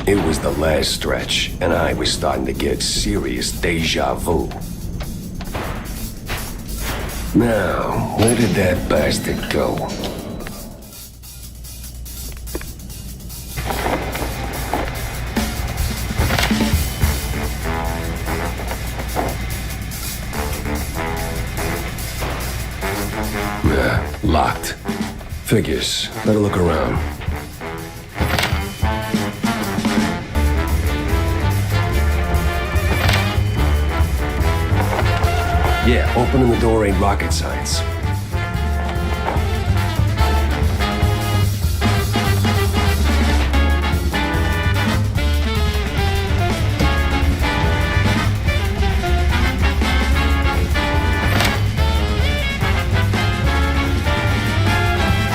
It was the last stretch, and I was starting to get serious deja vu. Now, where did that bastard go? Locked. Figures. Better look around. Yeah, opening the door ain't rocket science.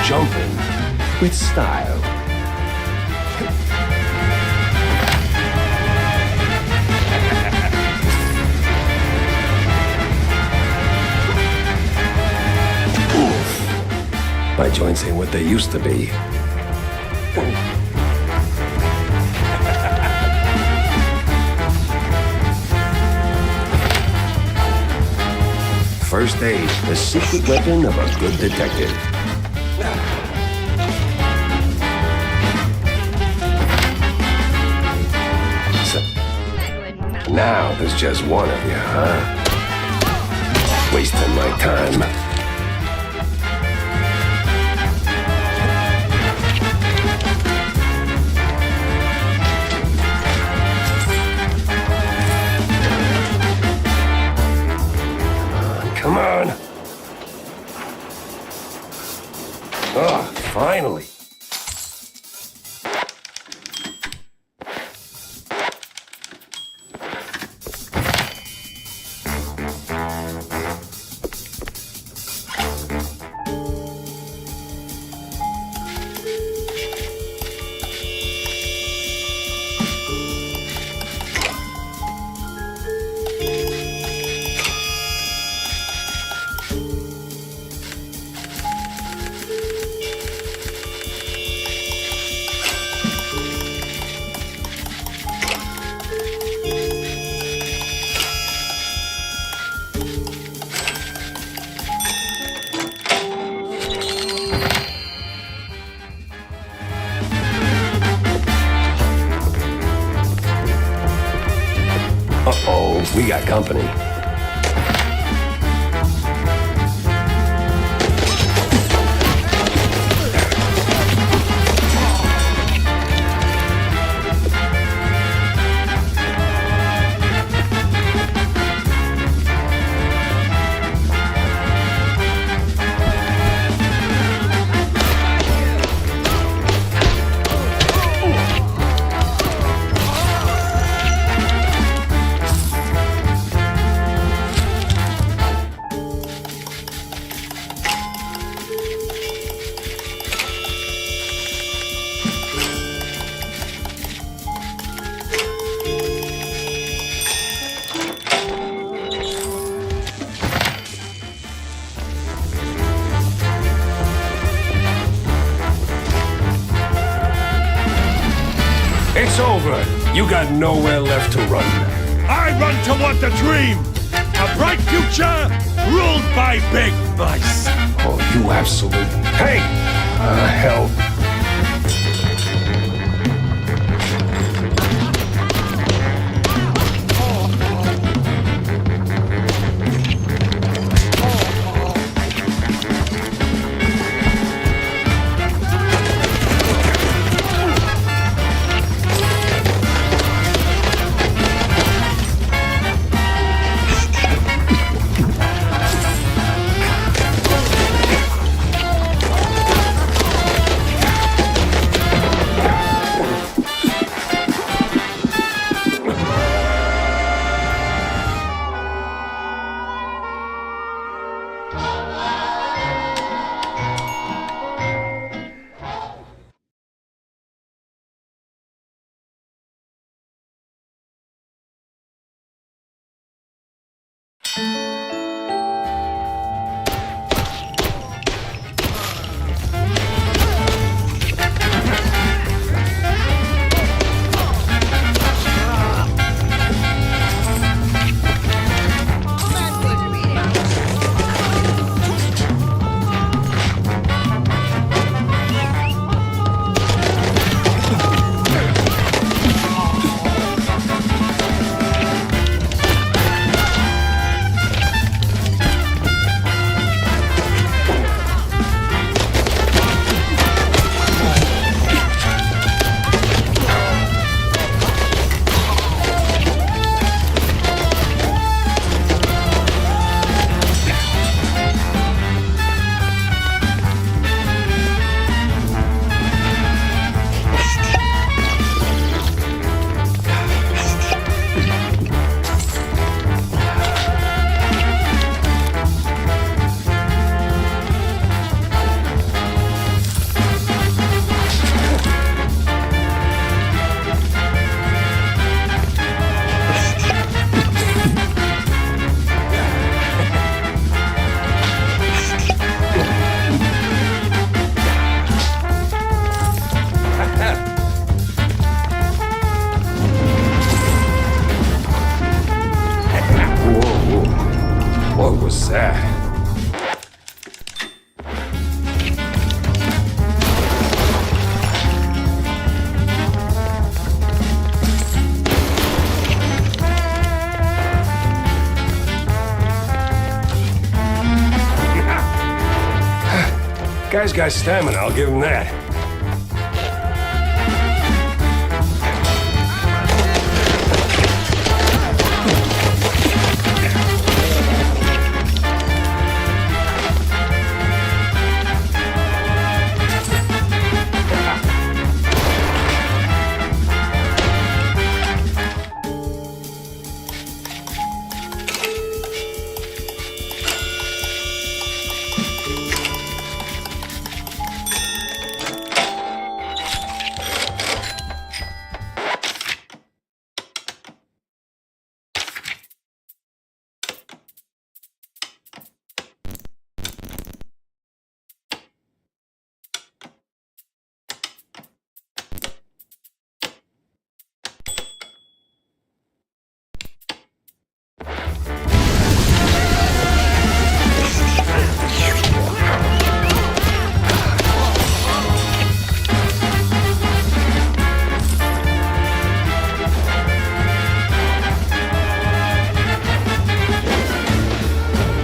Jumping with style. Oof. My joints ain't what they used to be. First aid, the secret weapon of a good detective. Now there's just one of you, huh? Wasting my time. Come on. Oh, finally. Uh-oh, we got company. It's over. You got nowhere left to run. I run toward the dream. A bright future ruled by big mice. Oh, you absolute... Hey! Hell. was that? Guy's got stamina, I'll give him that.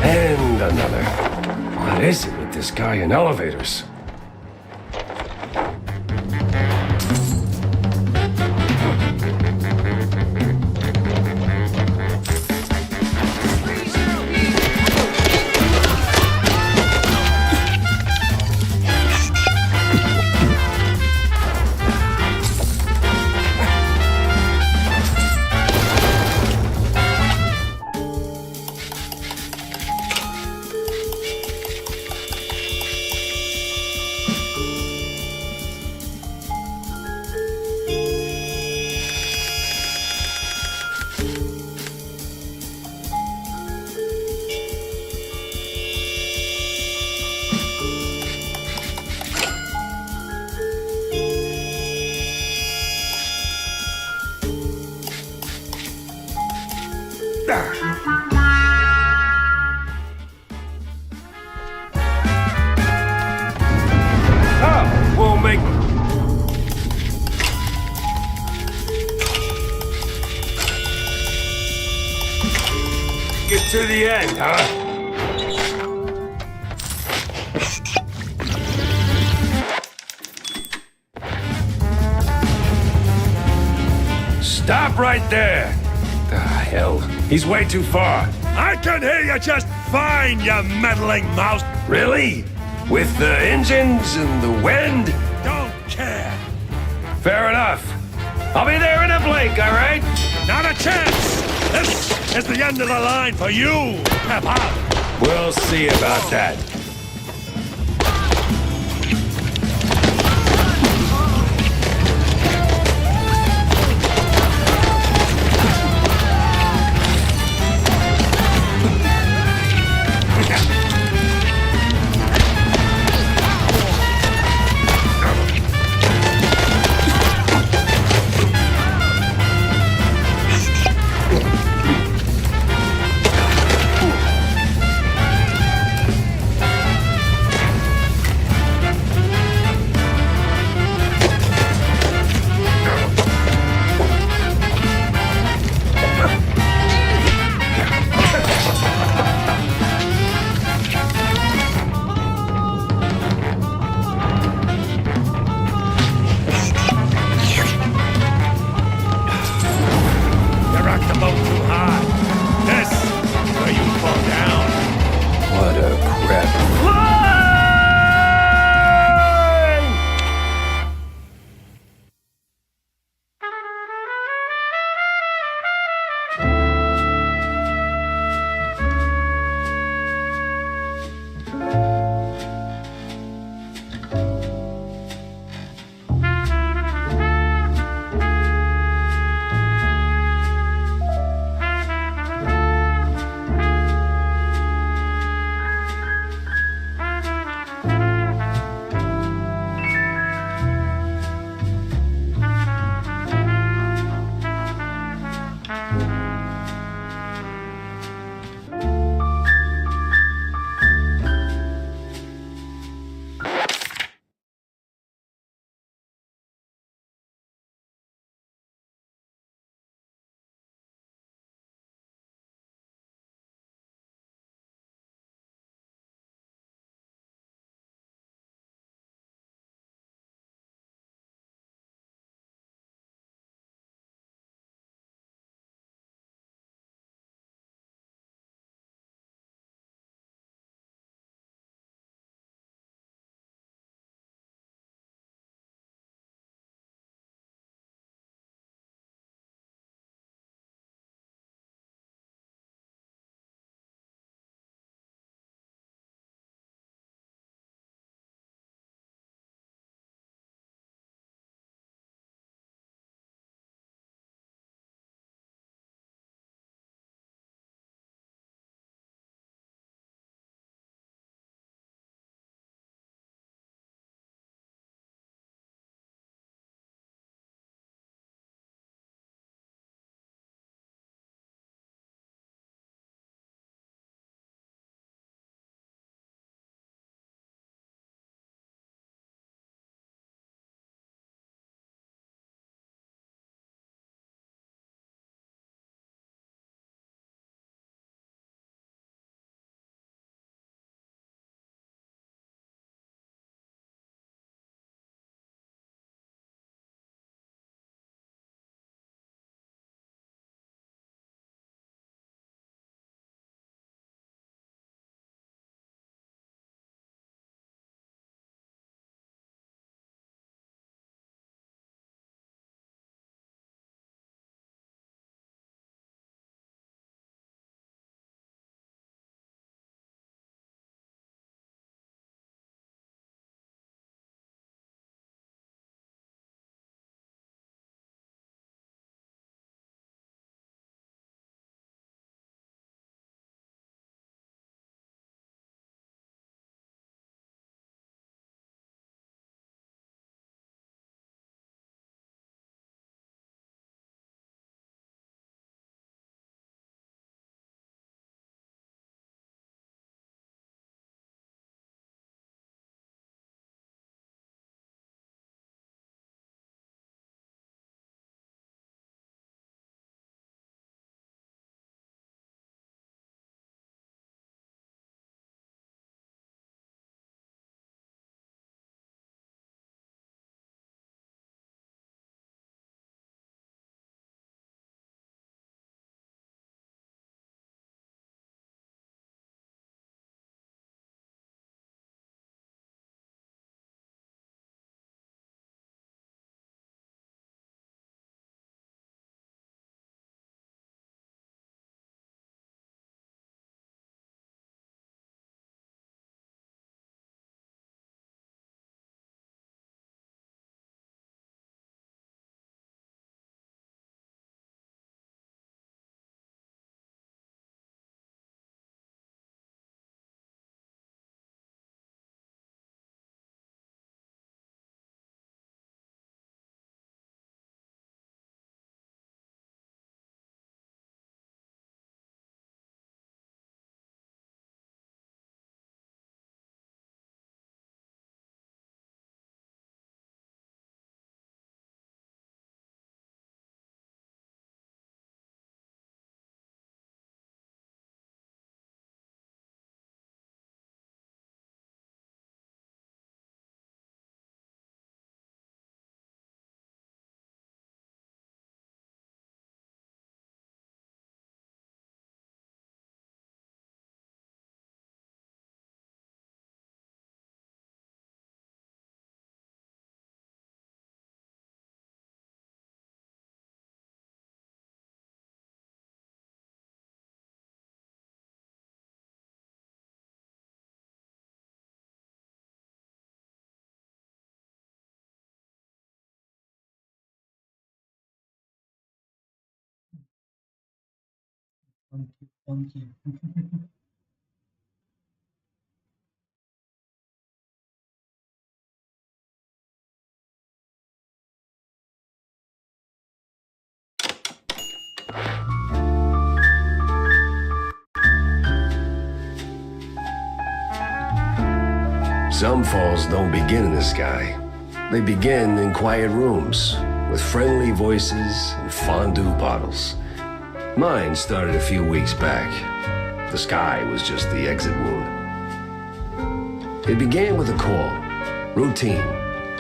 And another. What is it with this guy in elevators? Oh, won't make... Get to the end, huh? Stop right there! The hell? He's way too far. I can hear you just fine, you meddling mouse. Really? With the engines and the wind? Don't care. Fair enough. I'll be there in a blink, all right? Not a chance. This is the end of the line for you, Pepper. We'll see about that. Funky, funky. Some falls don't begin in the sky. They begin in quiet rooms with friendly voices and fondue bottles. Mine started a few weeks back. The sky was just the exit wound. It began with a call. Routine.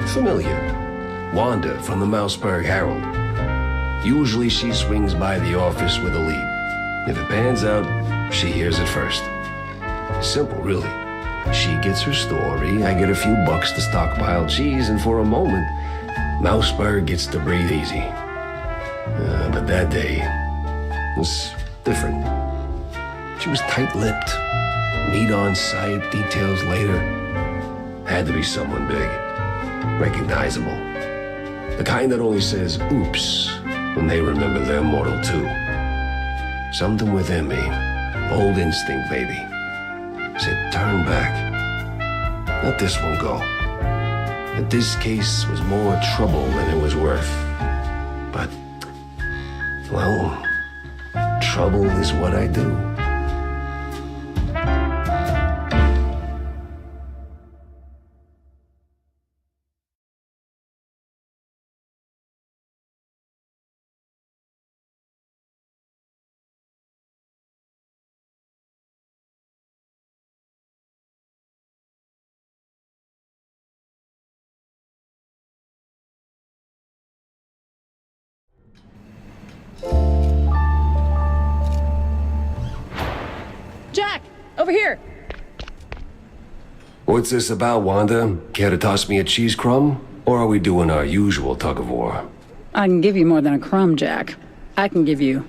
Familiar. Wanda from the Mouseburg Herald. Usually she swings by the office with a lead. If it pans out, she hears it first. Simple, really. She gets her story, I get a few bucks to stockpile cheese, and for a moment, Mouseburg gets to breathe easy. But that day was different. She was tight-lipped. Meat on sight, details later. Had to be someone big. Recognizable. The kind that only says, oops, when they remember they're mortal too. Something within me, old instinct maybe, said turn back. Let this one go. That this case was more trouble than it was worth. But, well, trouble is what I do. Jack, over here. What's this about, Wanda? Care to toss me a cheese crumb? Or are we doing our usual tug of war? I can give you more than a crumb, Jack. I can give you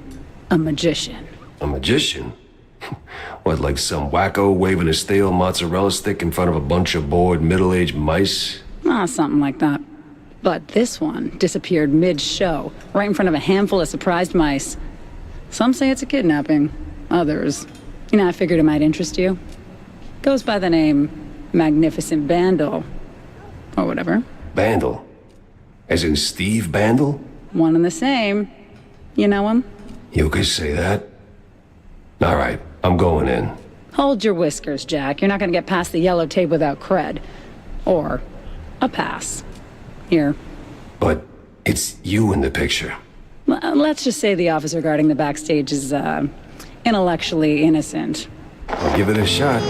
a magician. A magician? What, like some wacko waving a stale mozzarella stick in front of a bunch of bored middle-aged mice? Something like that. But this one disappeared mid-show, right in front of a handful of surprised mice. Some say it's a kidnapping. Others, I figured it might interest you. Goes by the name Magnificent Bandle. Or whatever. Bandle? As in Steve Bandle? One and the same. You know him? You could say that. All right, I'm going in. Hold your whiskers, Jack. You're not gonna get past the yellow tape without cred. Or a pass. Here. But it's you in the picture. Let's just say the officer guarding the backstage is, intellectually innocent. I'll give it a shot.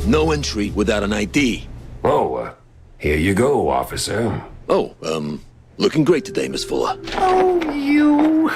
No entry without an ID. Oh, here you go, officer. Oh, looking great today, Miss Fuller. Oh, you...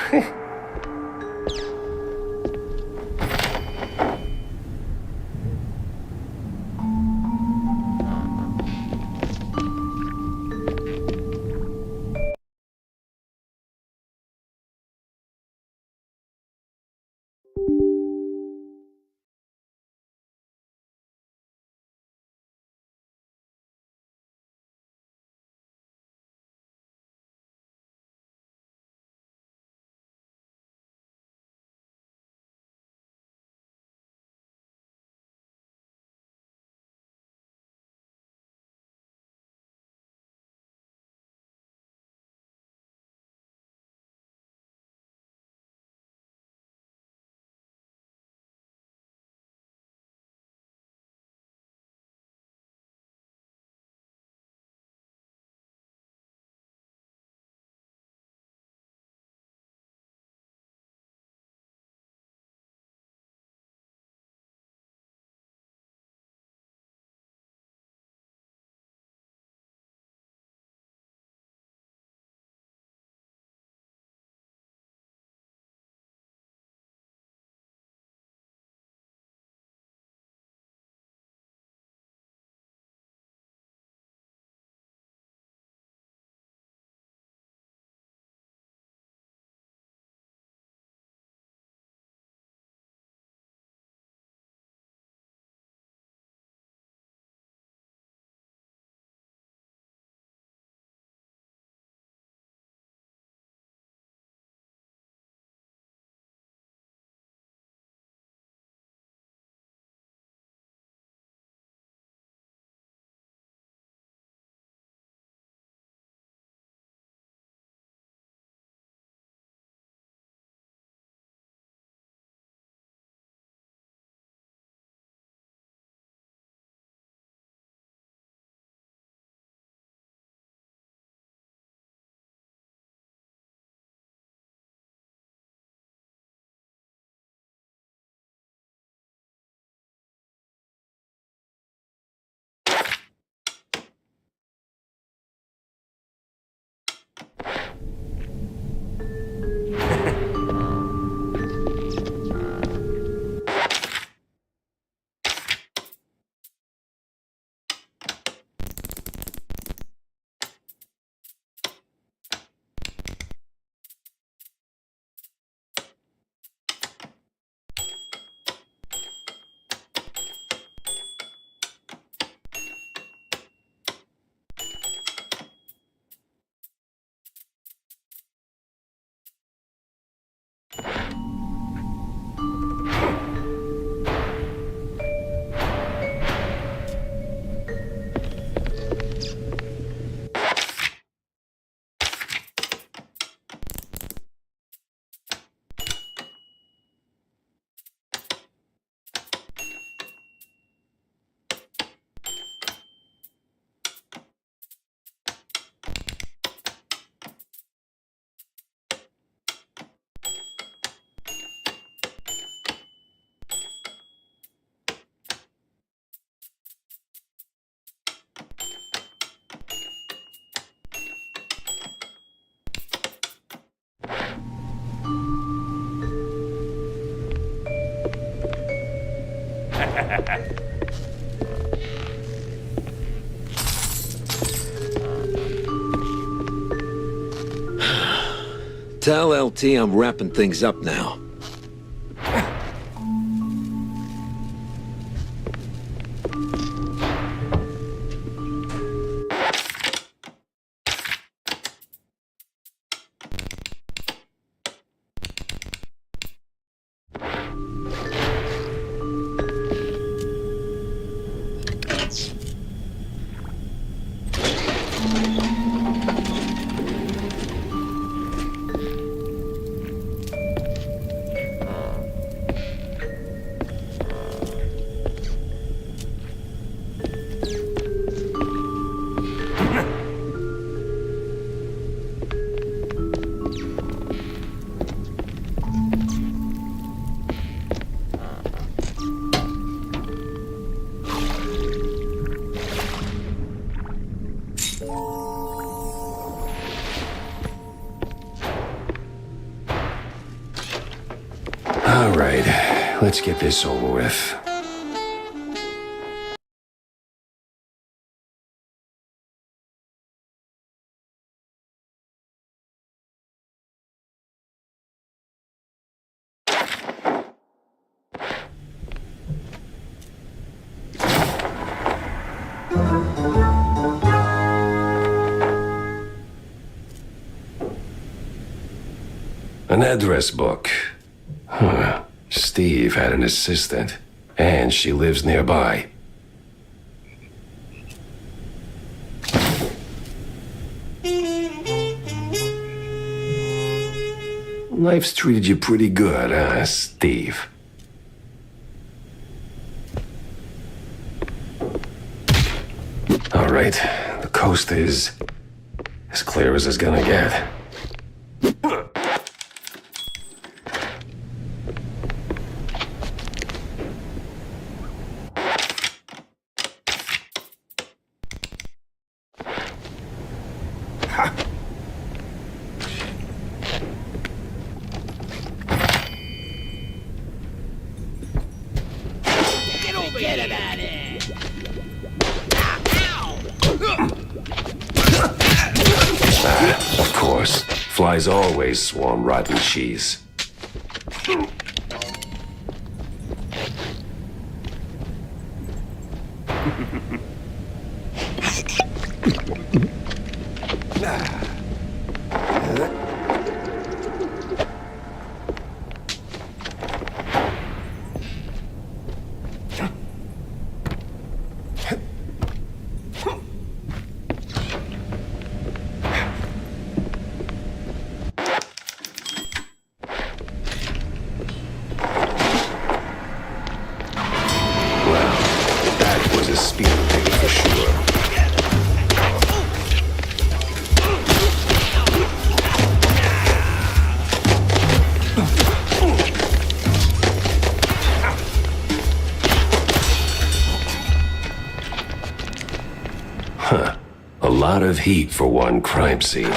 Tell LT I'm wrapping things up now. All right, let's get this over with. An address book. Huh. Steve had an assistant, and she lives nearby. Life's treated you pretty good, huh, Steve? All right, the coast is as clear as it's gonna get. Of course, flies always swarm rotten cheese. Speeding thing for sure. Huh. A lot of heat for one crime scene.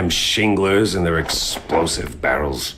Damn shinglers and their explosive barrels.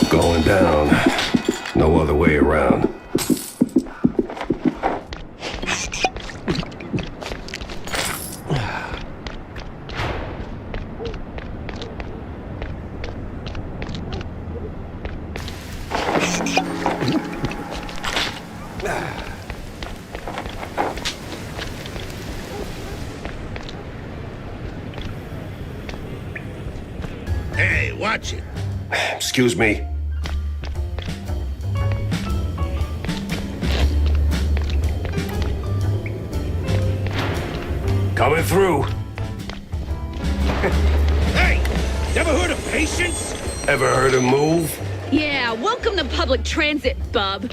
Going down. No other way around. Hey, watch it. Excuse me. Coming through. Hey, never heard of patience? Ever heard him move? Yeah, welcome to public transit, bub.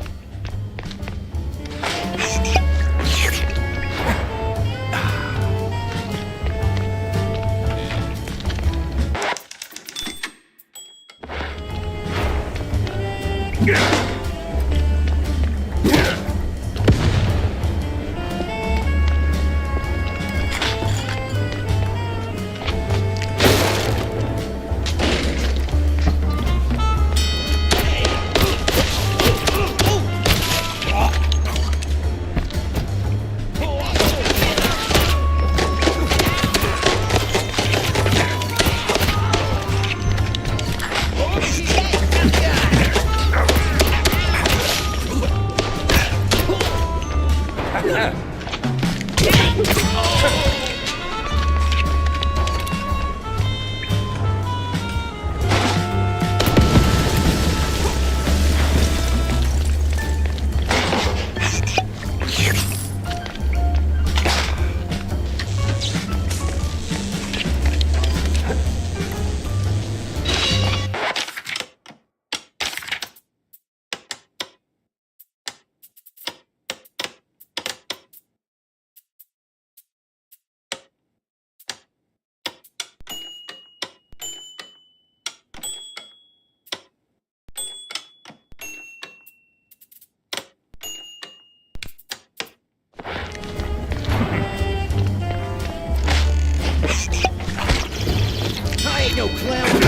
I ain't no clown.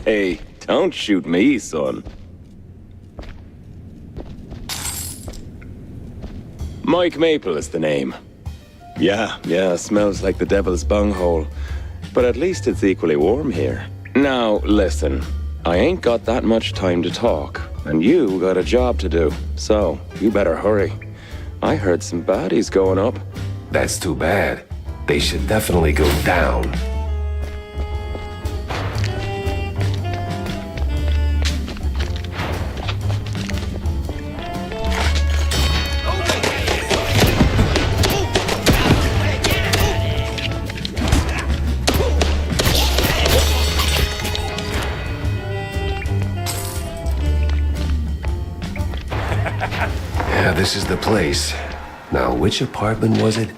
Hey, don't shoot me, son. Mike Maple is the name. Yeah, smells like the devil's bunghole. But at least it's equally warm here. Now, listen. I ain't got that much time to talk, and you got a job to do. So, you better hurry. I heard some baddies going up. That's too bad. They should definitely go down. Yeah, this is the place. Now, which apartment was it?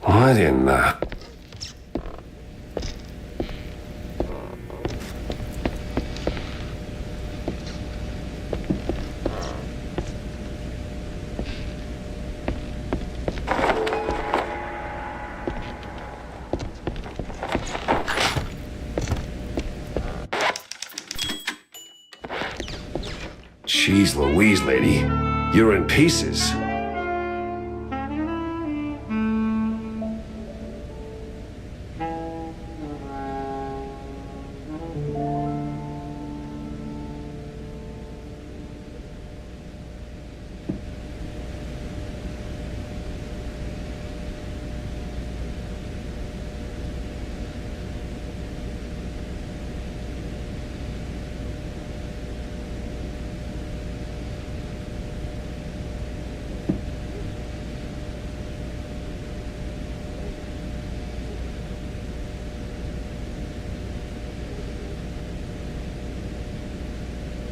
What in the... Jeez Louise, lady. You're in pieces.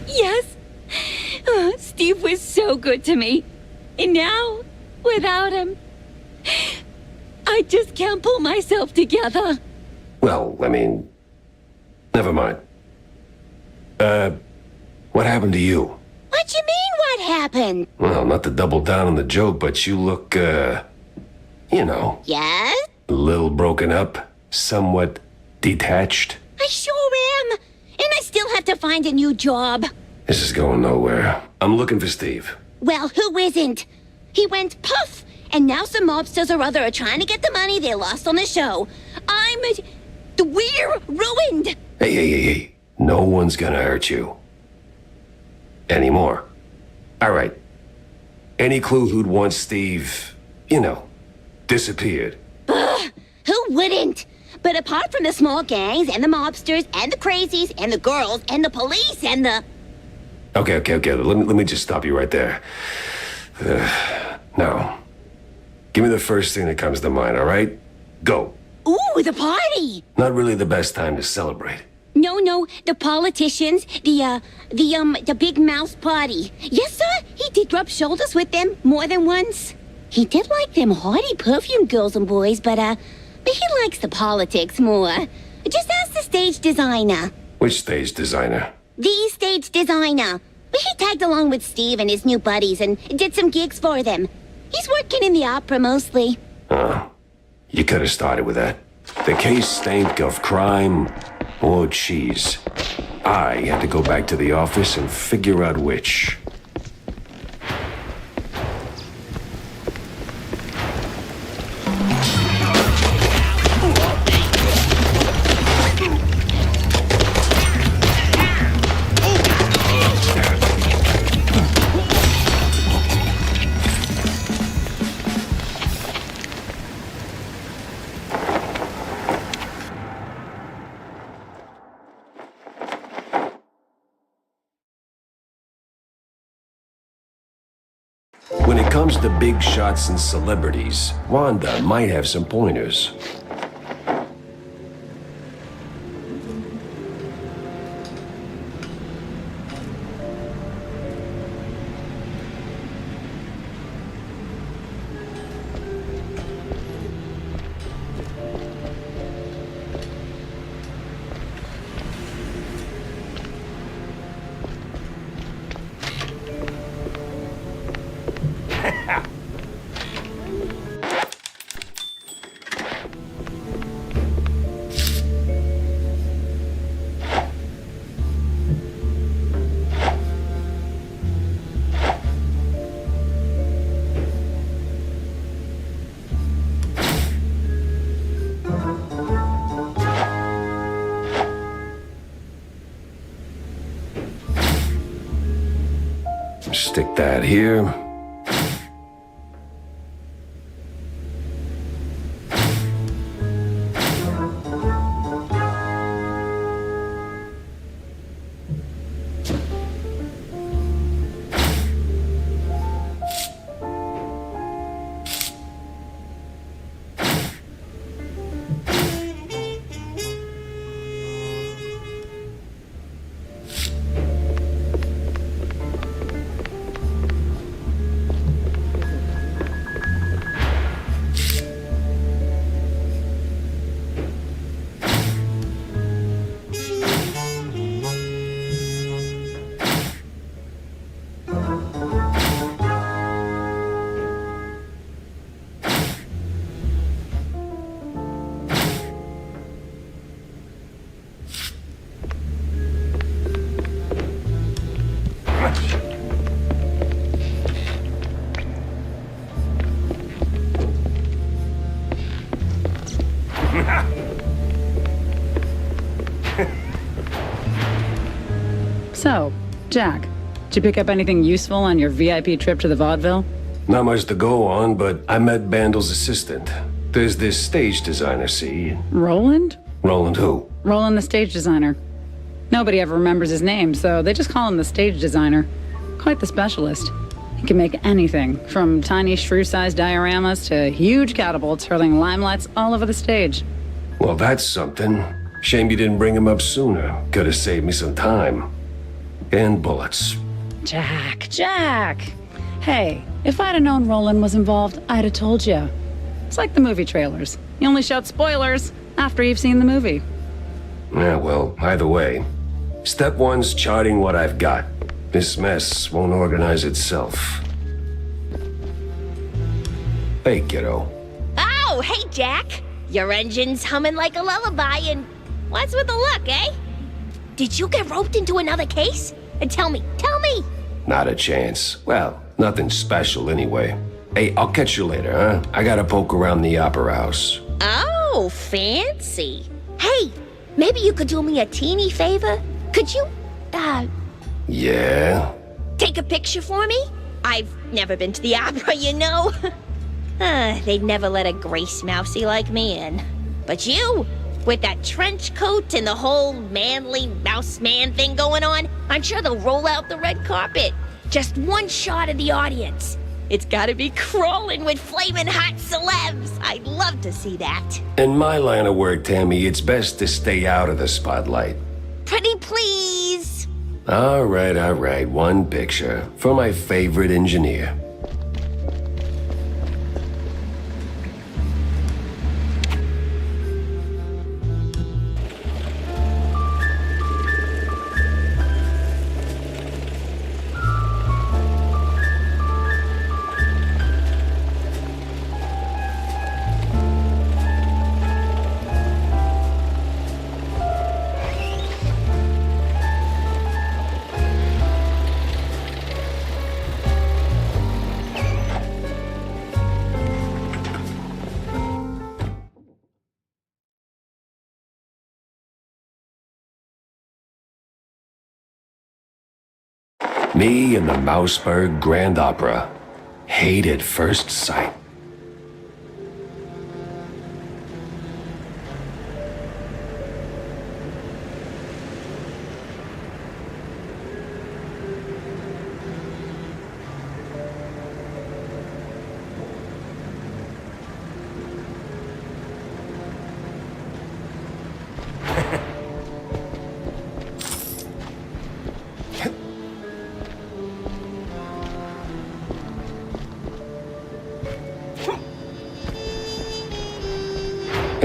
Yes! Oh, Steve was so good to me. And now, without him, I just can't pull myself together. Well, I mean... Never mind. What happened to you? What you mean, what happened? Well, not to double down on the joke, but you look, you know... Yes? A little broken up, somewhat detached. I sure am. And I still have to find a new job. This is going nowhere. I'm looking for Steve. Well, who isn't? He went puff, and now some mobsters or other are trying to get the money they lost on the show. We're ruined. Hey. No one's gonna hurt you. Anymore. All right. Any clue who'd want Steve, you know, disappeared? Who wouldn't? But apart from the small gangs and the mobsters and the crazies and the girls and the police and the... Okay. Let me just stop you right there. Now, give me the first thing that comes to mind, all right? Go. Ooh, the party! Not really the best time to celebrate. No, the politicians, the big mouse party. Yes, sir, he did rub shoulders with them more than once. He did like them haughty perfume girls and boys, but he likes the politics more. Just ask the stage designer. Which stage designer? The stage designer. He tagged along with Steve and his new buddies and did some gigs for them. He's working in the opera mostly. Oh, you could have started with that. The case stank of crime or cheese. I had to go back to the office and figure out which. When it comes to big shots and celebrities, Wanda might have some pointers. Stick that here. So, Jack, did you pick up anything useful on your VIP trip to the vaudeville? Not much to go on, but I met Bandel's assistant. There's this stage designer, see? Roland? Roland who? Roland the stage designer. Nobody ever remembers his name, so they just call him the stage designer. Quite the specialist. He can make anything, from tiny shrew-sized dioramas to huge catapults hurling limelights all over the stage. Well, that's something. Shame you didn't bring him up sooner. Could have saved me some time. And bullets. Jack. Hey, if I'd have known Roland was involved, I'd have told you. It's like the movie trailers. You only shout spoilers after you've seen the movie. Yeah, well, either way. Step one's charting what I've got. This mess won't organize itself. Hey, kiddo. Oh, hey, Jack. Your engine's humming like a lullaby, and what's with the look, eh? Did you get roped into another case? And tell me. Not a chance. Well, nothing special anyway. Hey, I'll catch you later, huh? I gotta poke around the opera house. Oh, fancy. Hey, maybe you could do me a teeny favor? Could you, Yeah? take a picture for me? I've never been to the opera, you know. They'd never let a grace mousey like me in. But you, with that trench coat and the whole manly mouse man thing going on, I'm sure they'll roll out the red carpet. Just one shot of the audience. It's gotta be crawling with flaming hot celebs. I'd love to see that. In my line of work, Tammy, it's best to stay out of the spotlight. Pretty please. All right. One picture for my favorite engineer. Me and the Mouseburg Grand Opera. Hate at first sight.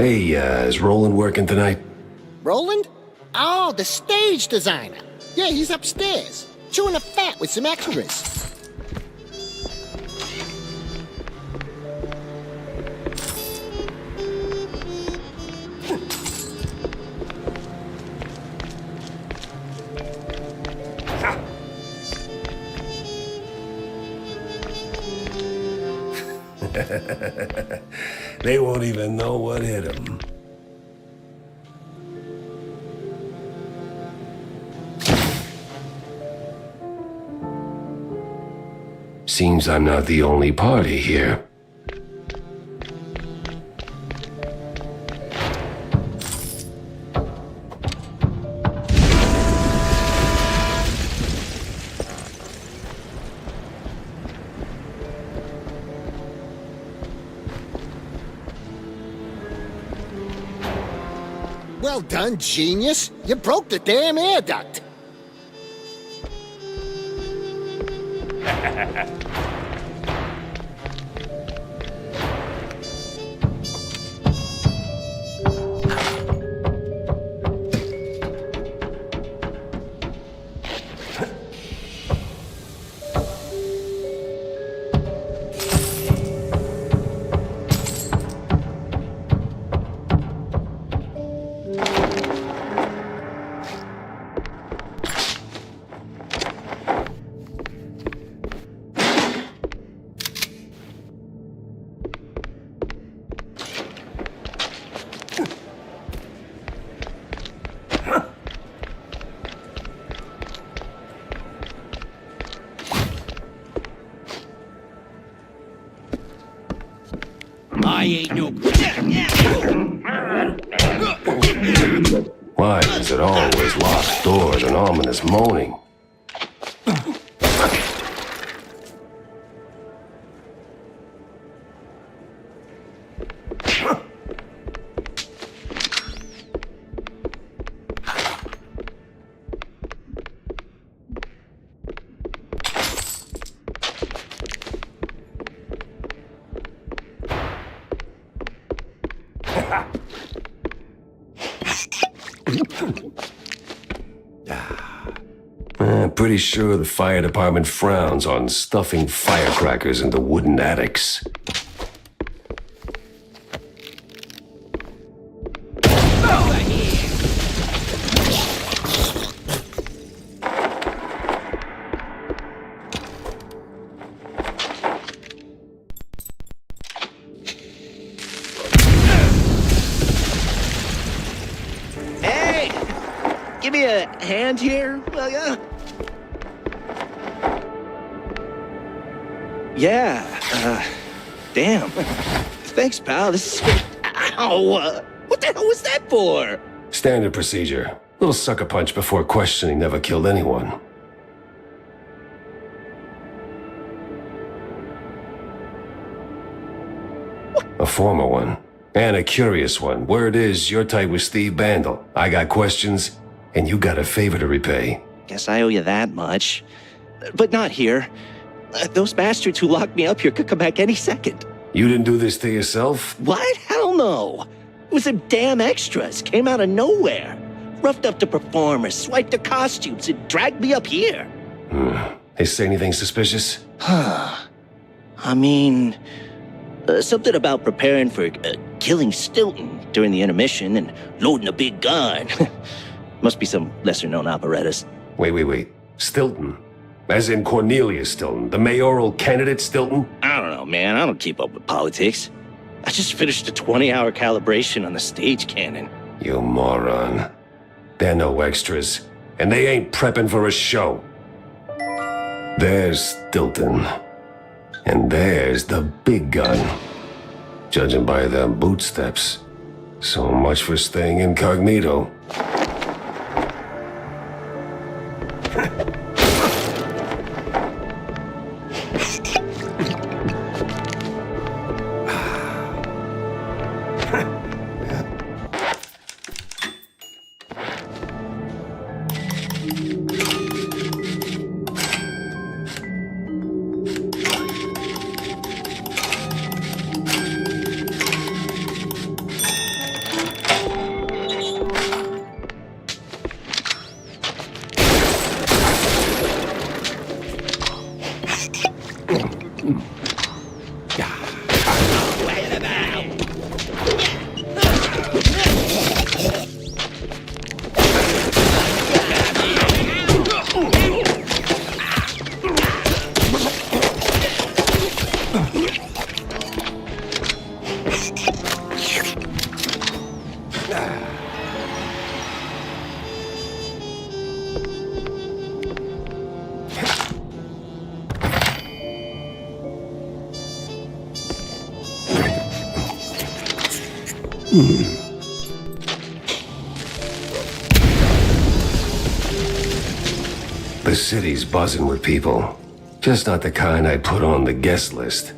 Hey, is Roland working tonight? Roland? Oh, the stage designer. Yeah, he's upstairs, chewing a fat with some extras. They won't even know what hit them. Seems I'm not the only party here. Well done, genius. You broke the damn air duct. I ain't no... Why is it always locked doors and ominous moaning? I'm pretty sure the fire department frowns on stuffing firecrackers into wooden attics. Hey! Give me a hand here, will ya? Yeah, damn. Thanks, pal. This is... Ow! What the hell was that for? Standard procedure. Little sucker punch before questioning never killed anyone. A former one. And a curious one. Word is, you're tight with Steve Bandel. I got questions, and you got a favor to repay. Guess I owe you that much. But not here. Those bastards who locked me up here could come back any second. You didn't do this to yourself? What? Hell no. It was them damn extras. Came out of nowhere. Roughed up the performers, swiped their costumes, and dragged me up here. They say anything suspicious? I mean... something about preparing for killing Stilton during the intermission and loading a big gun. Must be some lesser-known operettas. Wait. Stilton? As in Cornelius Stilton, the mayoral candidate Stilton? I don't know, man. I don't keep up with politics. I just finished a 20-hour calibration on the stage cannon. You moron. They're no extras, and they ain't prepping for a show. There's Stilton. And there's the big gun. Judging by them bootsteps. So much for staying incognito. The city's buzzing with people. Just not the kind I'd put on the guest list.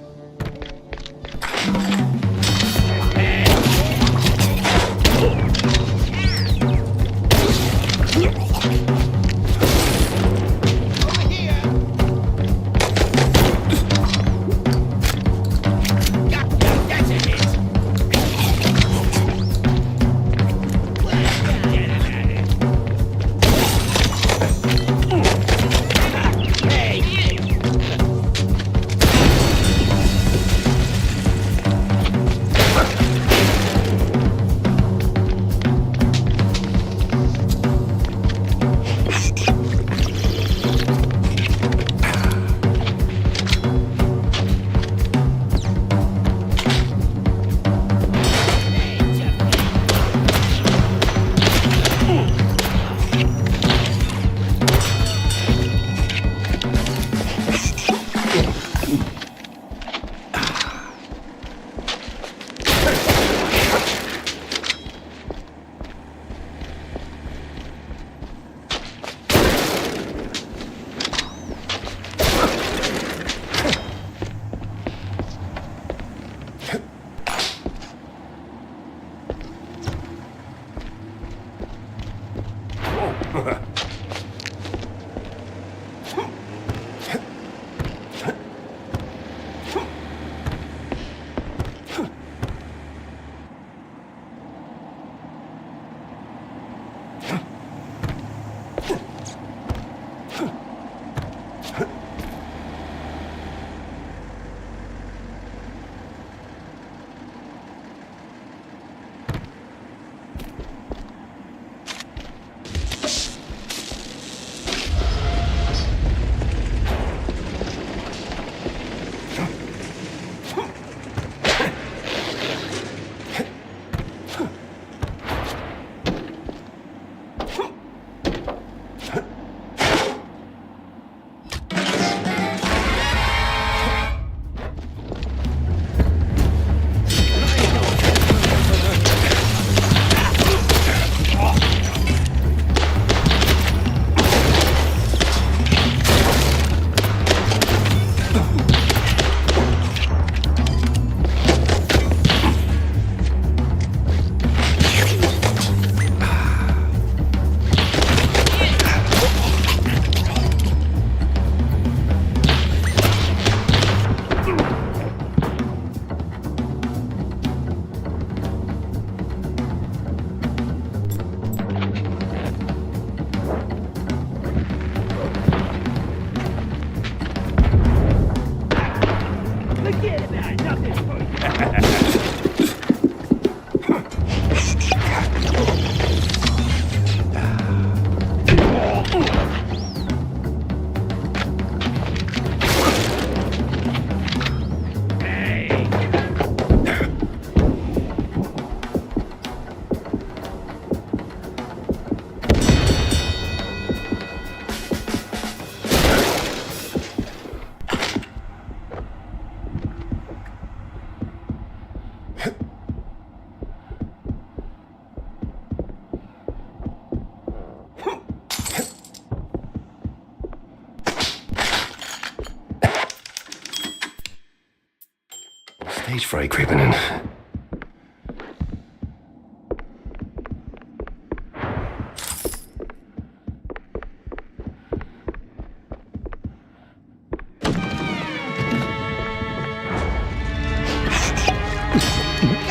Stage fright creeping in.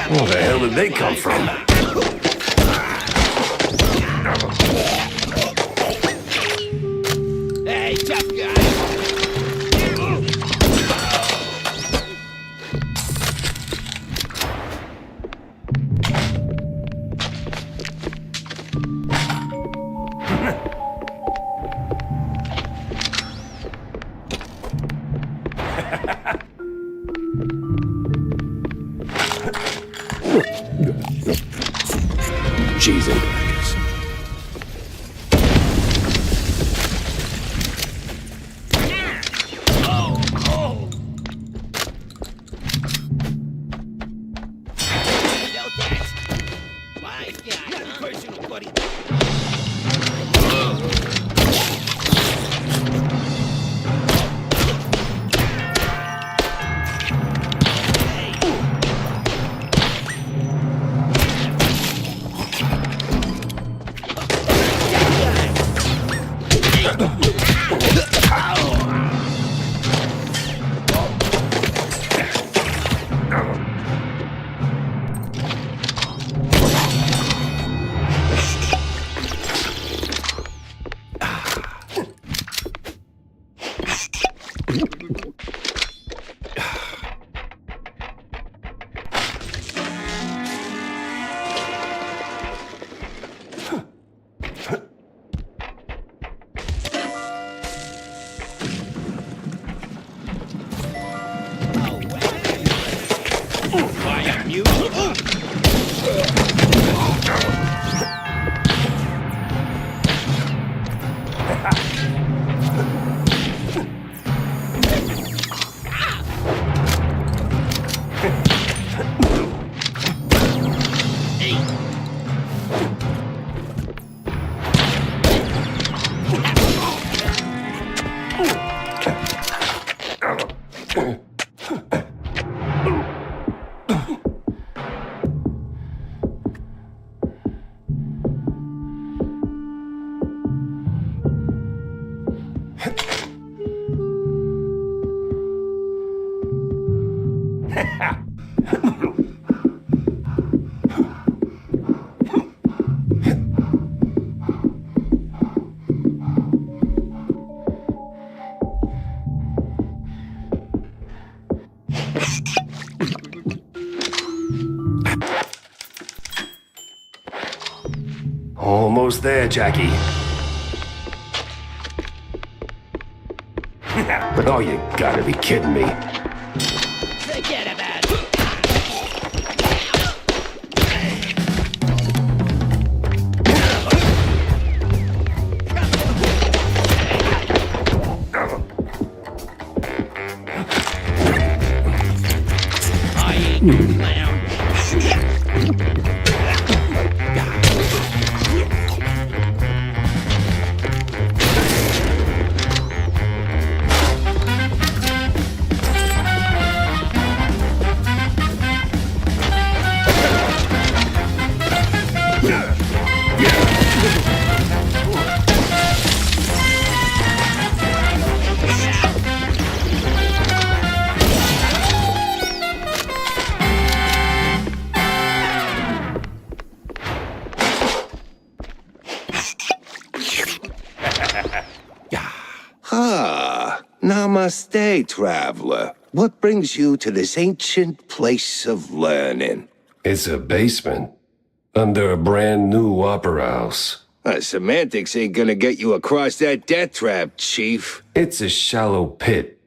Where the hell did they come from? Hey, tough guy! cheese and crackers. Almost there, Jackie. But oh, you gotta be kidding me. Forget about it. I ain't clown. Namaste, traveler. What brings you to this ancient place of learning? It's a basement under a brand new opera house. Semantics ain't gonna get you across that death trap, Chief. It's a shallow pit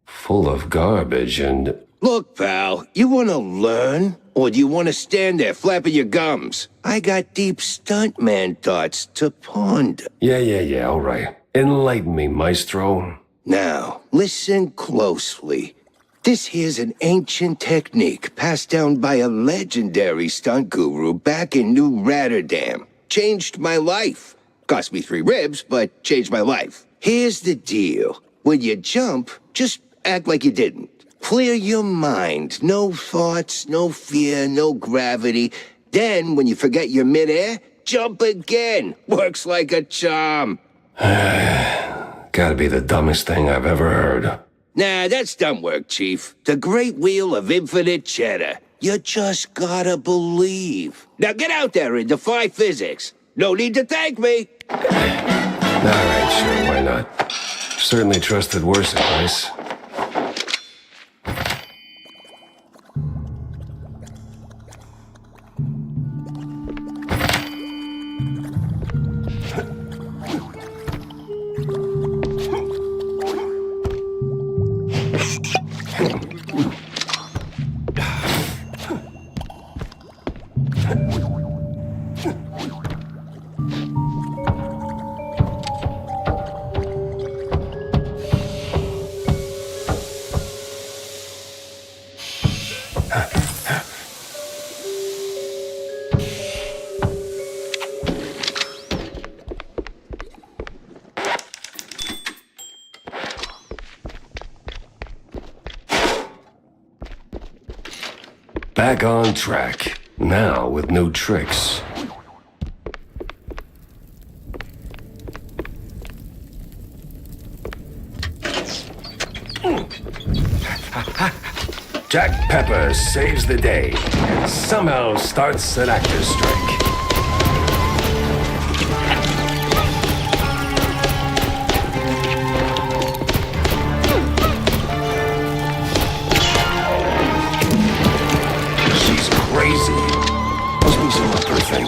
full of garbage and... Look, pal, you wanna learn? Or do you wanna stand there flapping your gums? I got deep stuntman thoughts to ponder. Yeah, all right. Enlighten me, maestro. Now, listen closely. This here's an ancient technique passed down by a legendary stunt guru back in New Rotterdam. Changed my life. Cost me 3 ribs, but changed my life. Here's the deal. When you jump, just act like you didn't. Clear your mind. No thoughts, no fear, no gravity. Then, when you forget you're midair, jump again. Works like a charm. Gotta be the dumbest thing I've ever heard. Nah, that's dumb work, Chief. The great wheel of infinite cheddar. You just gotta believe. Now get out there and defy physics. No need to thank me. Alright, sure, why not? Certainly trusted worse advice. Back on track. Now with new tricks. Jack Pepper saves the day and somehow starts an actor's strike. She's crazy. Must be some upper thing.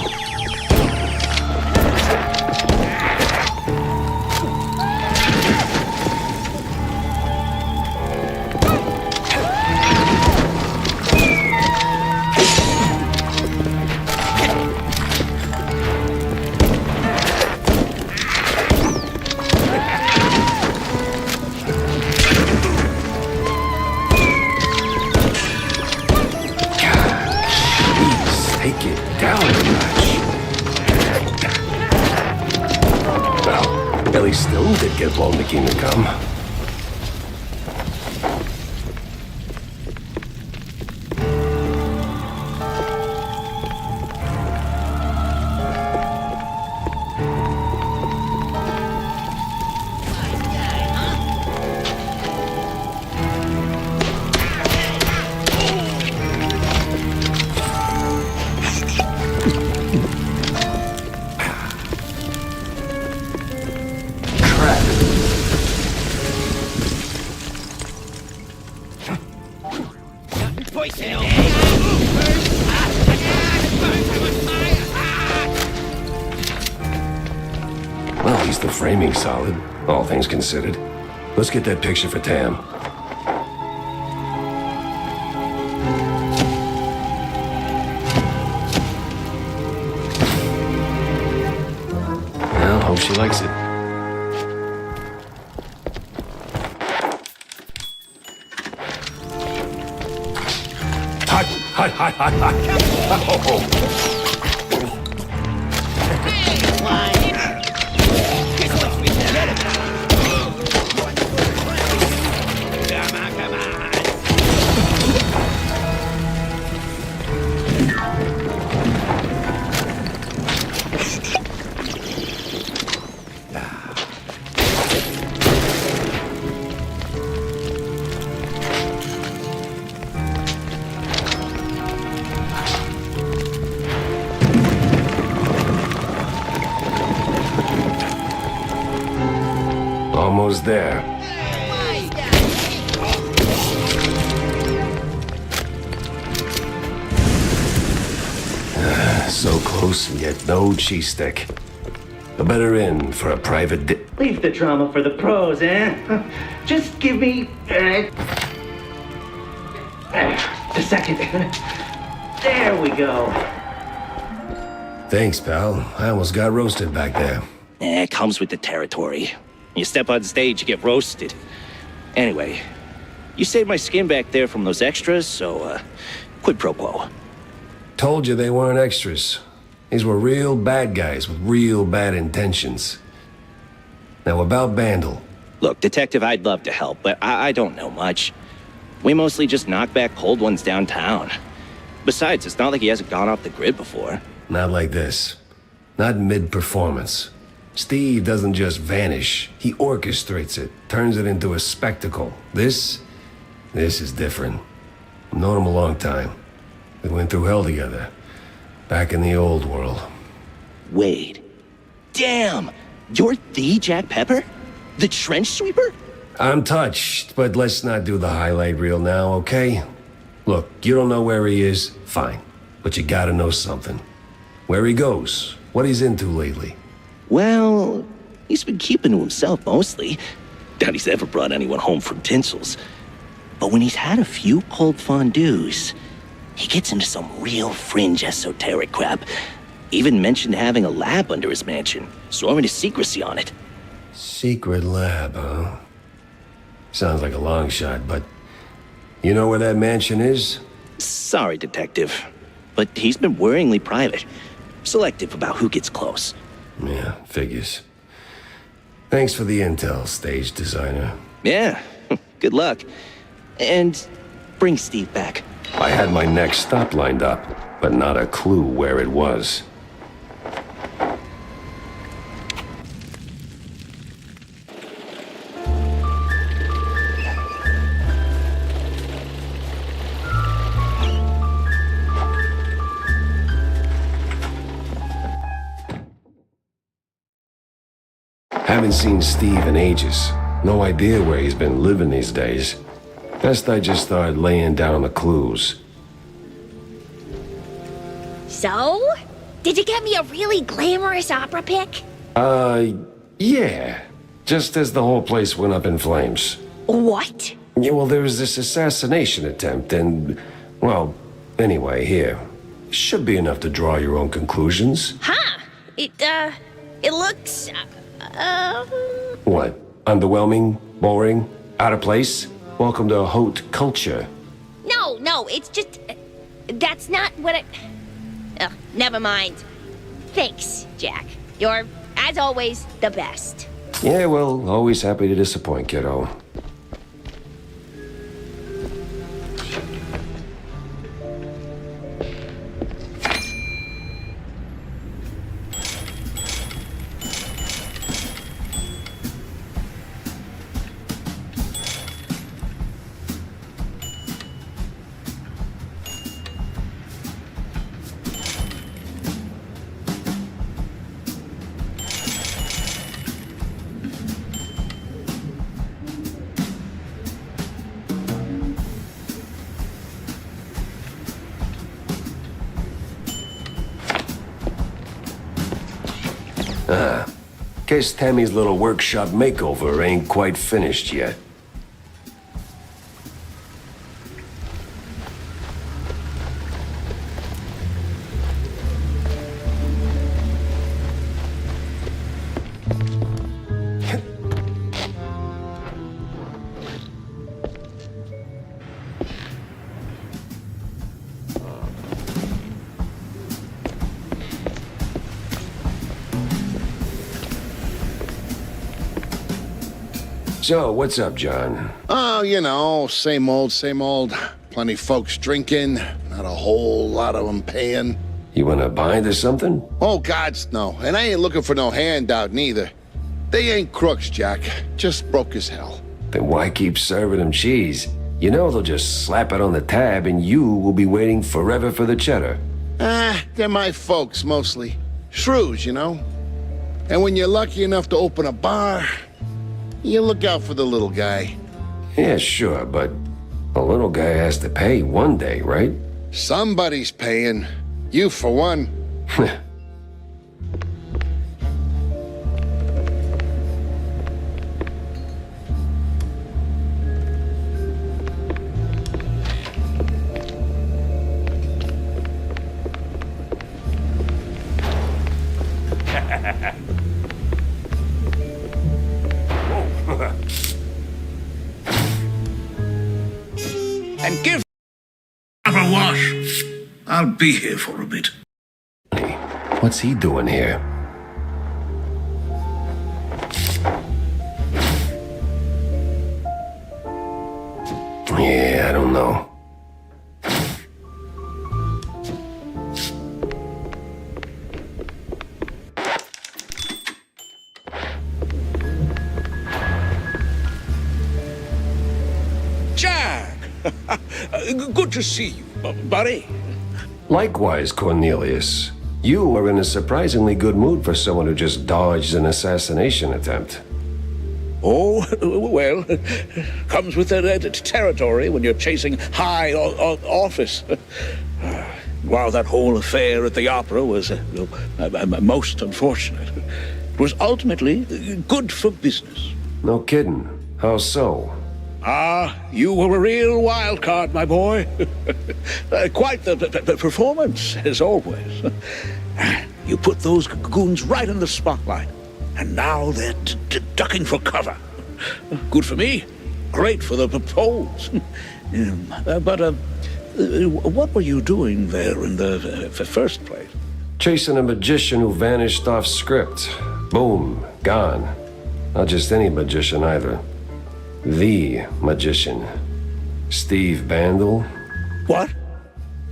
Take it down a notch. Well, Billy still did get Lone the King to come. Well, at least the framing's solid, all things considered. Let's get that picture for Tam. Well, hope she likes it. Hot, hot, hot, hot, hot. Oh. Almost there. So close and yet no cheese stick. A better inn for a private Leave the drama for the pros, eh? Just give me... a second. There we go. Thanks, pal. I almost got roasted back there. It comes with the territory. You step on stage, you get roasted. Anyway, you saved my skin back there from those extras, so, quid pro quo. Told you they weren't extras. These were real bad guys with real bad intentions. Now about Bandle. Look, Detective, I'd love to help, but I don't know much. We mostly just knock back cold ones downtown. Besides, it's not like he hasn't gone off the grid before. Not like this. Not mid-performance. Steve doesn't just vanish. He orchestrates it, turns it into a spectacle. This is different. I've known him a long time. We went through hell together. Back in the old world. Wade. Damn! You're the Jack Pepper? The trench sweeper? I'm touched, but let's not do the highlight reel now, okay? Look, you don't know where he is? Fine. But you gotta know something. Where he goes, what he's into lately. Well, he's been keeping to himself mostly. Doubt he's ever brought anyone home from Tinsel's. But when he's had a few cold fondues, he gets into some real fringe esoteric crap. Even mentioned having a lab under his mansion, sworn to secrecy on it. Secret lab, huh? Sounds like a long shot, but you know where that mansion is? Sorry, Detective, but he's been worryingly private. Selective about who gets close. Yeah, figures. Thanks for the intel, stage designer. Yeah, good luck. And bring Steve back. I had my next stop lined up, but not a clue where it was. Haven't seen Steve in ages. No idea where he's been living these days. Best I just start laying down the clues. So? Did you get me a really glamorous opera pic? Yeah. Just as the whole place went up in flames. What? Yeah, well, there was this assassination attempt and... Well, anyway, here. Should be enough to draw your own conclusions. Huh. It looks... What? Underwhelming? Boring? Out of place? Welcome to haute culture. No, it's just... that's not what I... Oh, never mind. Thanks, Jack. You're, as always, the best. Yeah, well, always happy to disappoint, kiddo. Guess Tammy's little workshop makeover ain't quite finished yet. So, what's up, John? Oh, you know, same old, same old. Plenty folks drinking, not a whole lot of them paying. You wanna bind or something? Oh, gods, no. And I ain't looking for no handout, neither. They ain't crooks, Jack. Just broke as hell. Then why keep serving them cheese? You know they'll just slap it on the tab and you will be waiting forever for the cheddar. They're my folks, mostly. Shrews, you know? And when you're lucky enough to open a bar, you look out for the little guy. Yeah, sure, but a little guy has to pay one day, right? Somebody's paying. You, for one. And give have a wash. I'll be here for a bit. Hey, what's he doing here? Yeah, I don't know. Jack! Good to see you, buddy. Likewise, Cornelius. You are in a surprisingly good mood for someone who just dodged an assassination attempt. Oh, well, comes with the territory when you're chasing high office. While that whole affair at the opera was most unfortunate, it was ultimately good for business. No kidding. How so? You were a real wild card, my boy. Quite the performance, as always. You put those goons right in the spotlight, and now they're ducking for cover. Good for me, great for the polls. But what were you doing there in the first place? Chasing a magician who vanished off script. Boom, gone. Not just any magician either. The magician. Steve Bandel. What?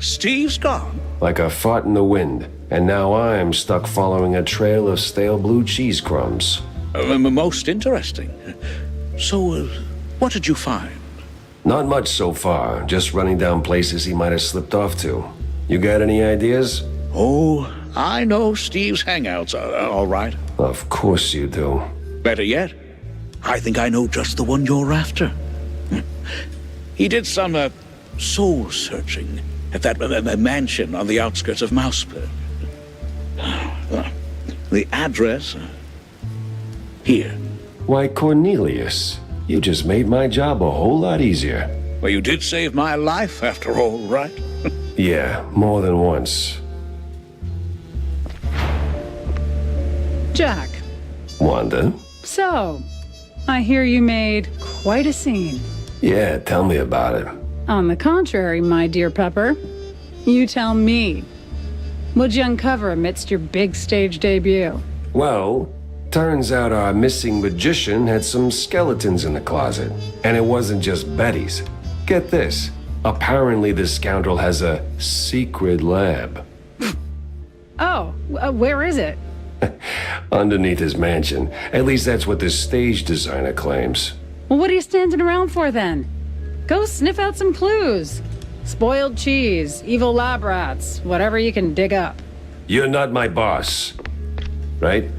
Steve's gone. Like a fart in the wind. And now I'm stuck following a trail of stale blue cheese crumbs. Most interesting. So, what did you find? Not much so far, just running down places he might have slipped off to. You got any ideas? Oh, I know Steve's hangouts are all right. Of course you do. Better yet, I think I know just the one you're after. He did some soul searching at that mansion on the outskirts of Mousepit. The address here. Why, Cornelius, you just made my job a whole lot easier. Well, you did save my life, after all, right? Yeah, more than once. Jack, Wanda? so, I hear you made quite a scene. Yeah, tell me about it. On the contrary, my dear Pepper, you tell me. What'd you uncover amidst your big stage debut? Well, turns out our missing magician had some skeletons in the closet. And it wasn't just Betty's. Get this. Apparently this scoundrel has a secret lab. Oh, where is it? Underneath his mansion. At least that's what the stage designer claims. Well, what are you standing around for then? Go sniff out some clues. Spoiled cheese, evil lab rats, whatever you can dig up. You're not my boss, right?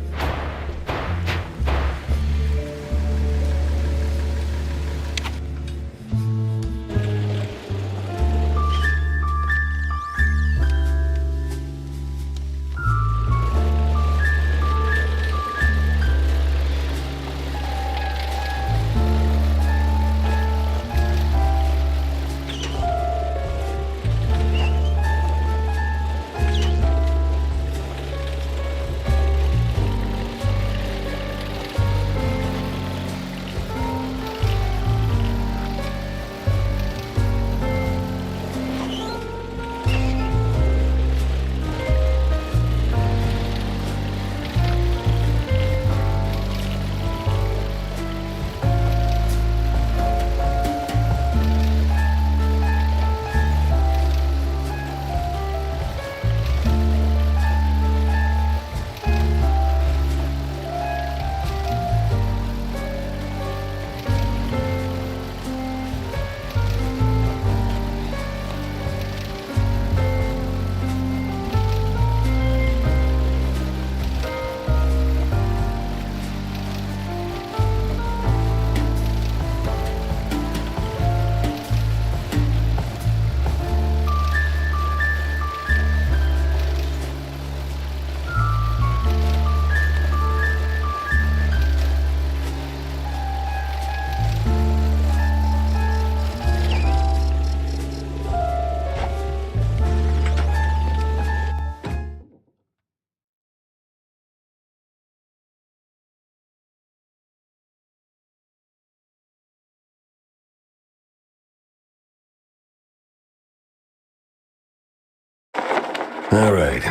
All right.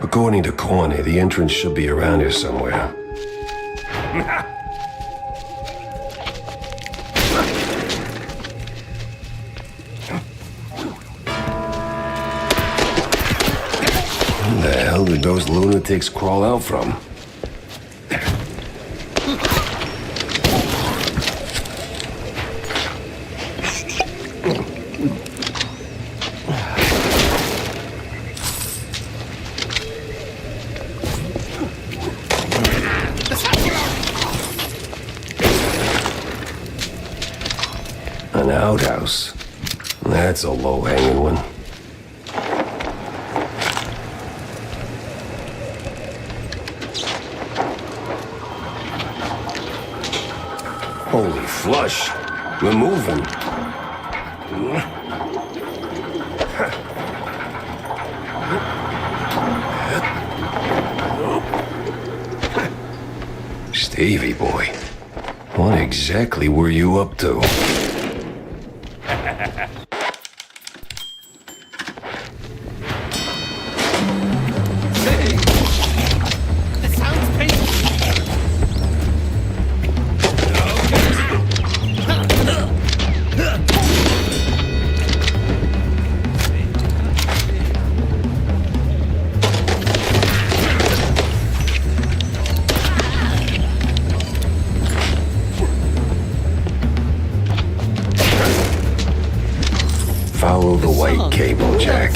According to Corny, the entrance should be around here somewhere. Where the hell did those lunatics crawl out from? An outhouse. That's a low-hanging one. Holy flush. We're moving. Stevie boy, what exactly were you up to? the white cable, Jack.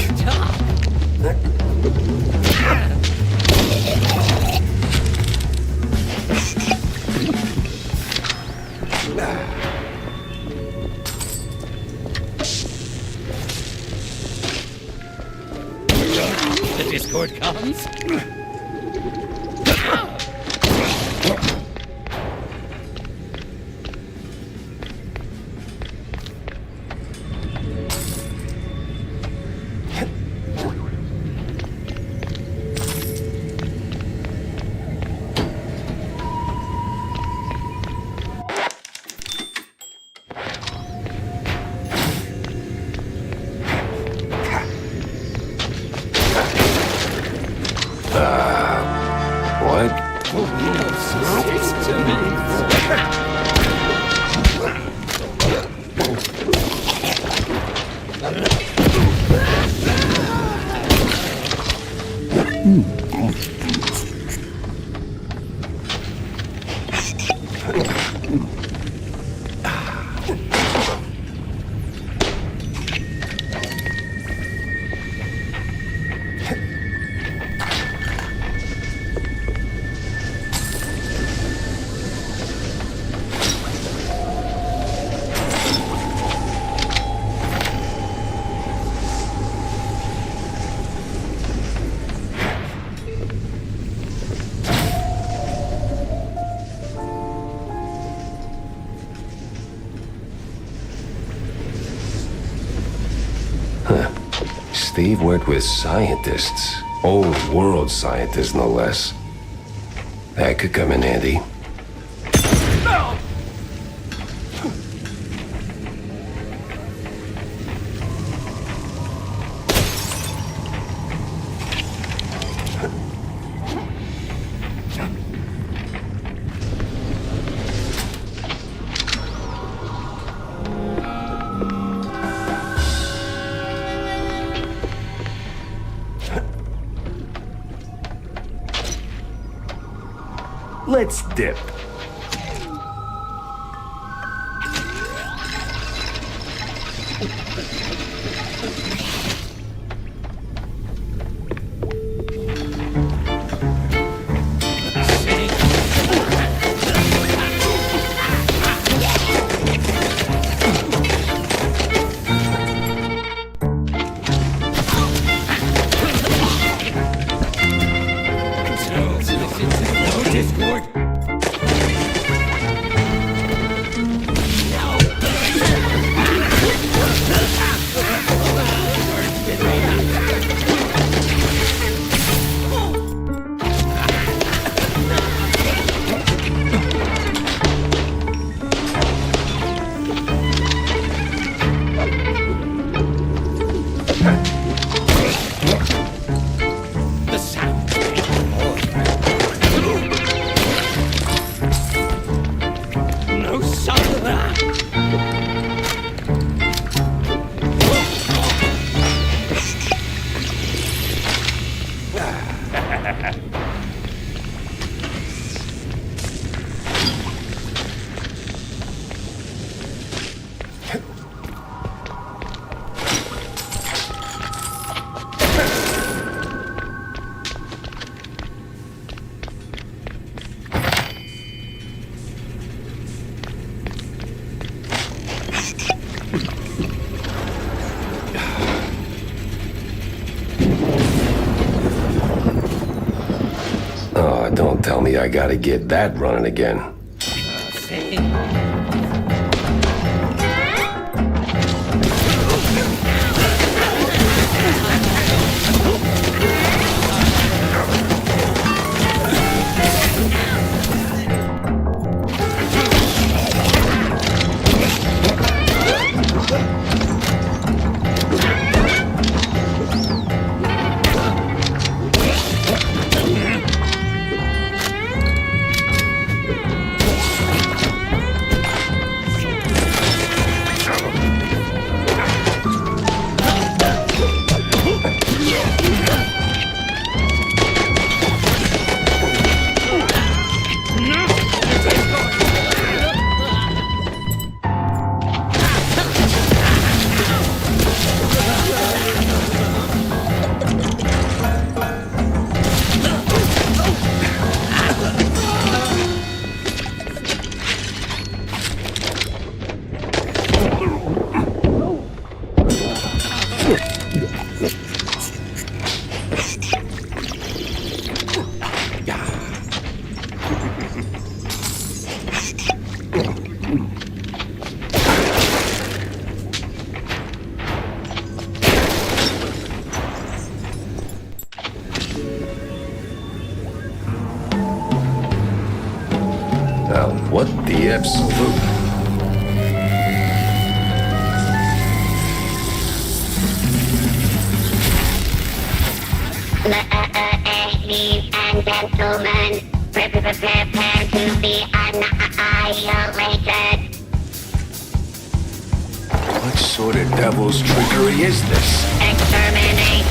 The Discord comes. What? Steve worked with scientists. Old world scientists, no less. That could come in handy. Let's dip. Discord. The sound. No sound. Oh, don't tell me I gotta get that running again. prepare to be annihilated. What sort of devil's trickery is this? Exterminate.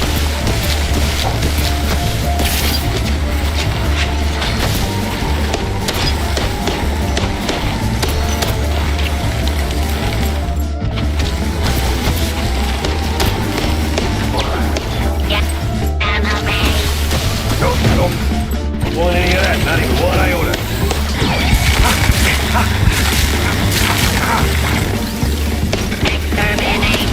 Want any of that? Not even one iota. Exterminate.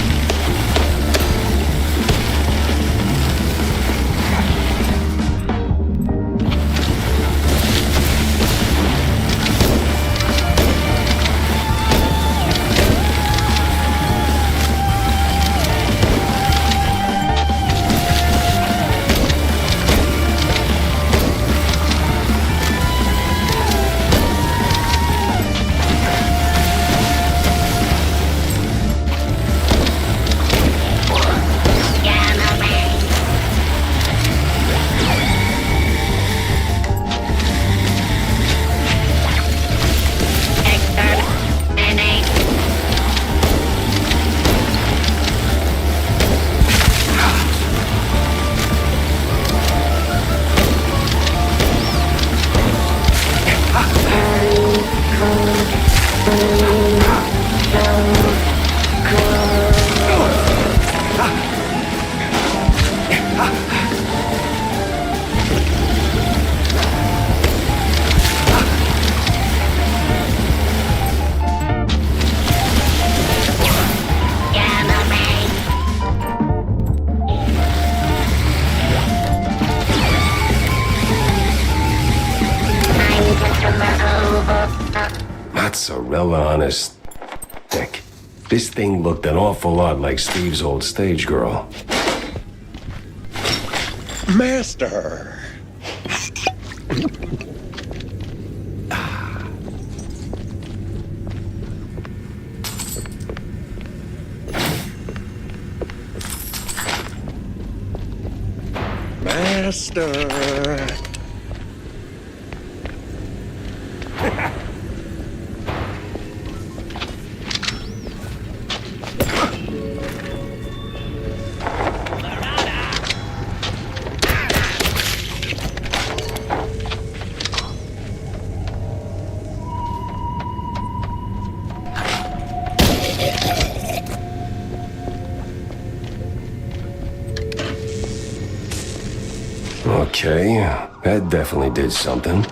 Mozzarella on a stick. This thing looked an awful lot like Steve's old stage girl. Master! Master! Okay, that definitely did something.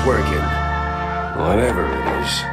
working. Whatever it is.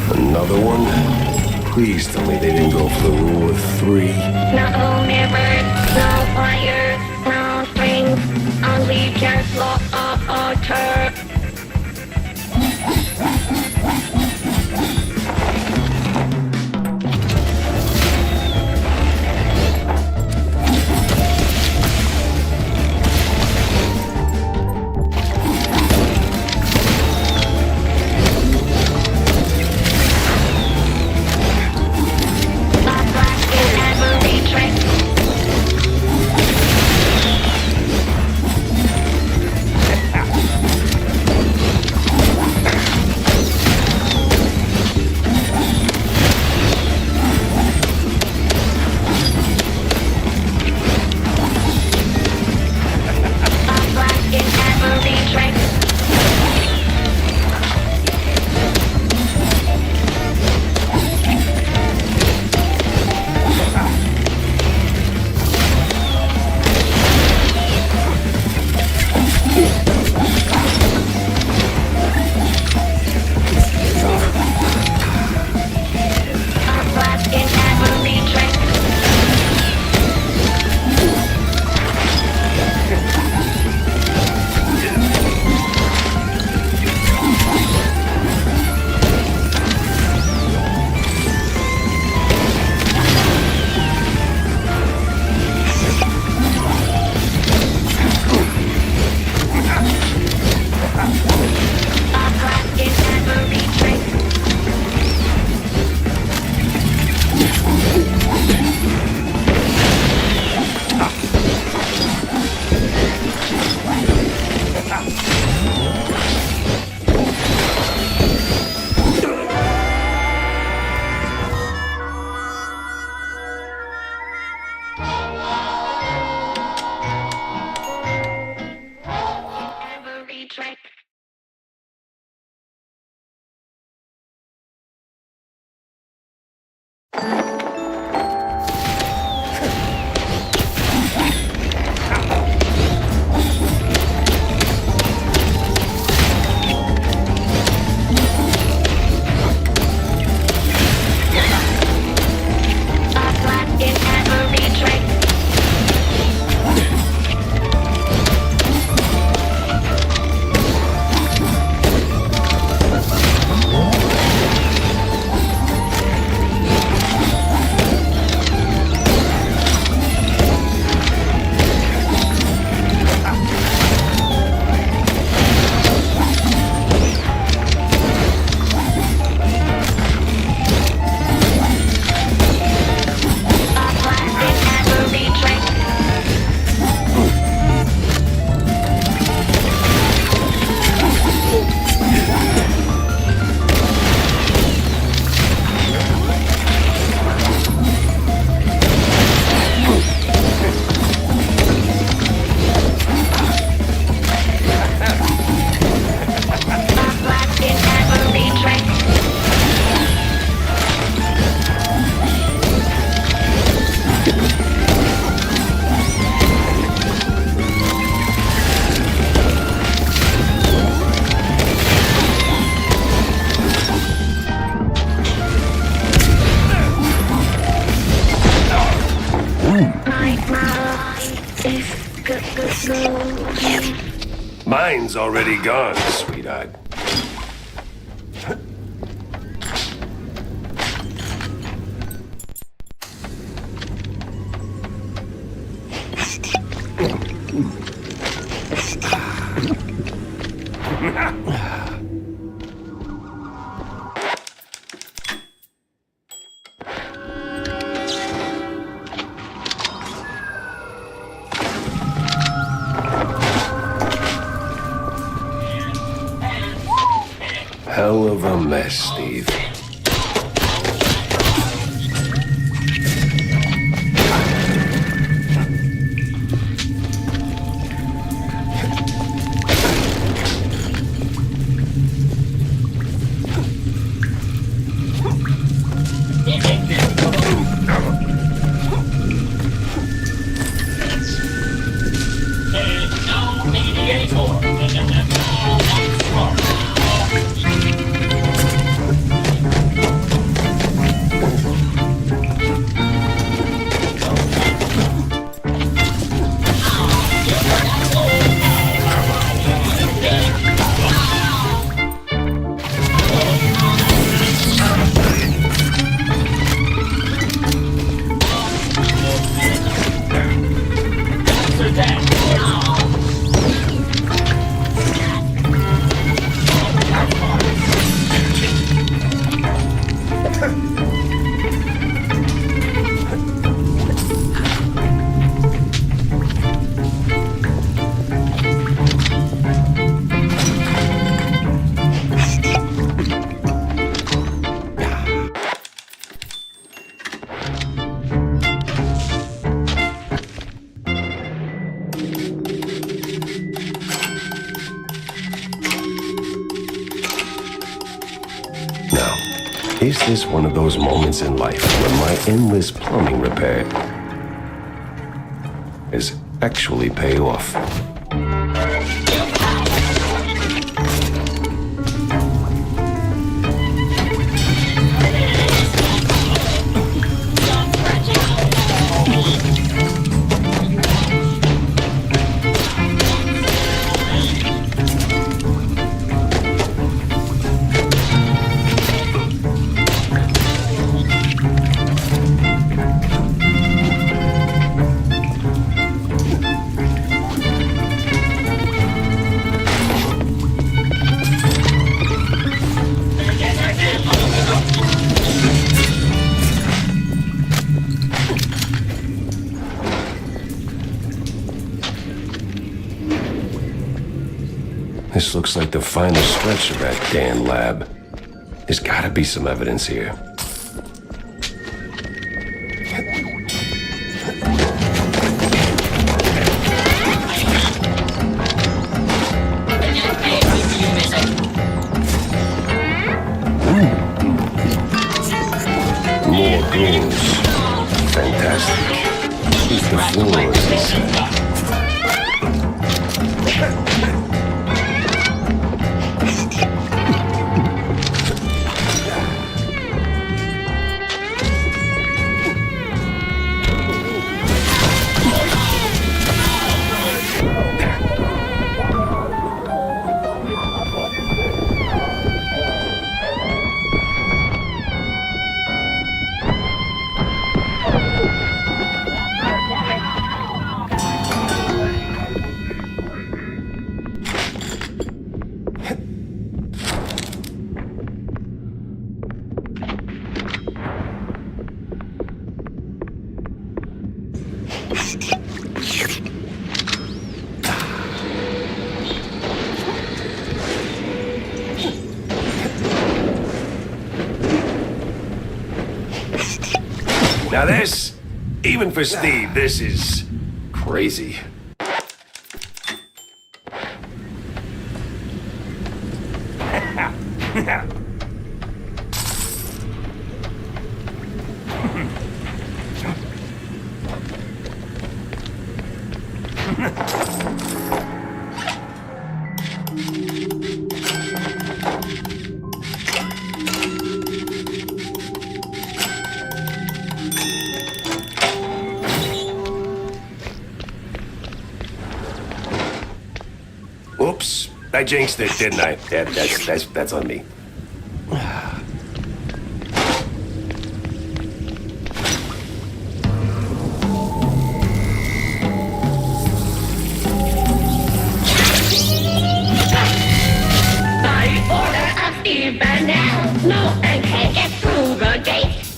Another one? Please tell me they didn't go for the rule of 3. No mirrors, no fire, no strings, only just water. Mine's already gone, sweetheart. a mess, Steve. Now, is this one of those moments in life when my endless plumbing repair is actually pay off? This looks like the final stretch of that damn lab. There's gotta be some evidence here. More goons. Fantastic. Keep the floors inside. Now this, even for Steve, this is crazy. Oops, I jinxed it, didn't I? Yeah, that's on me.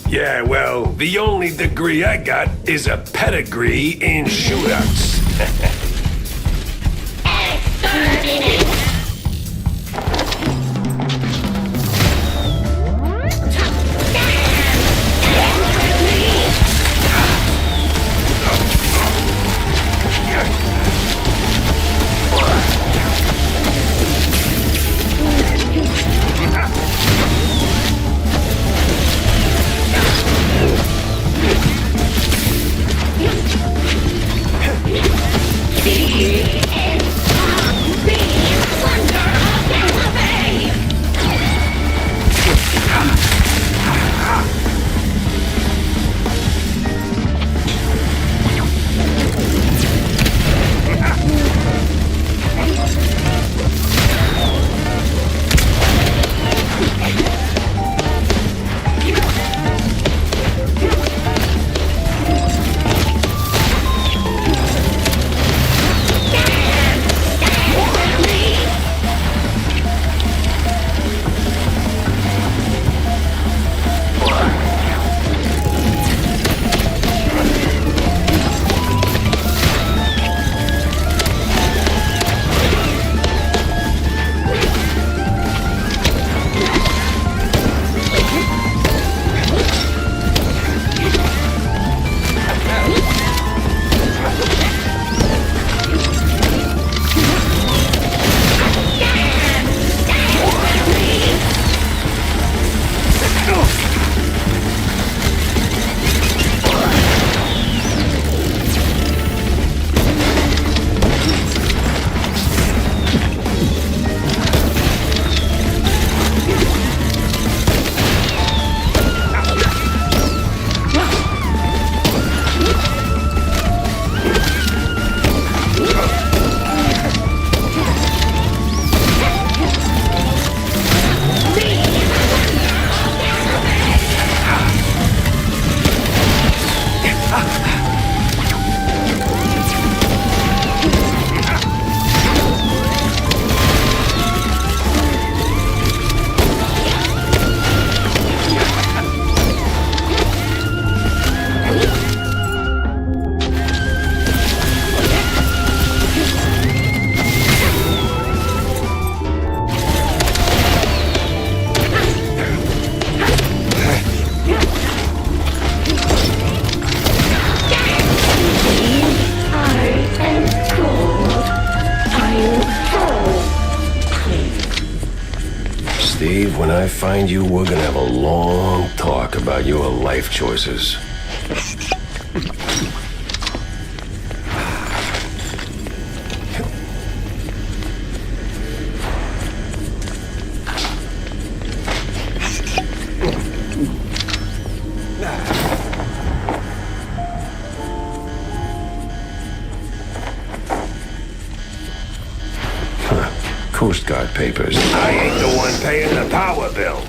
Yeah, well, the only degree I got is a pedigree in shootouts. when I find you, we're gonna have a long talk about your life choices. Coast Guard papers. I ain't the one paying the power bill.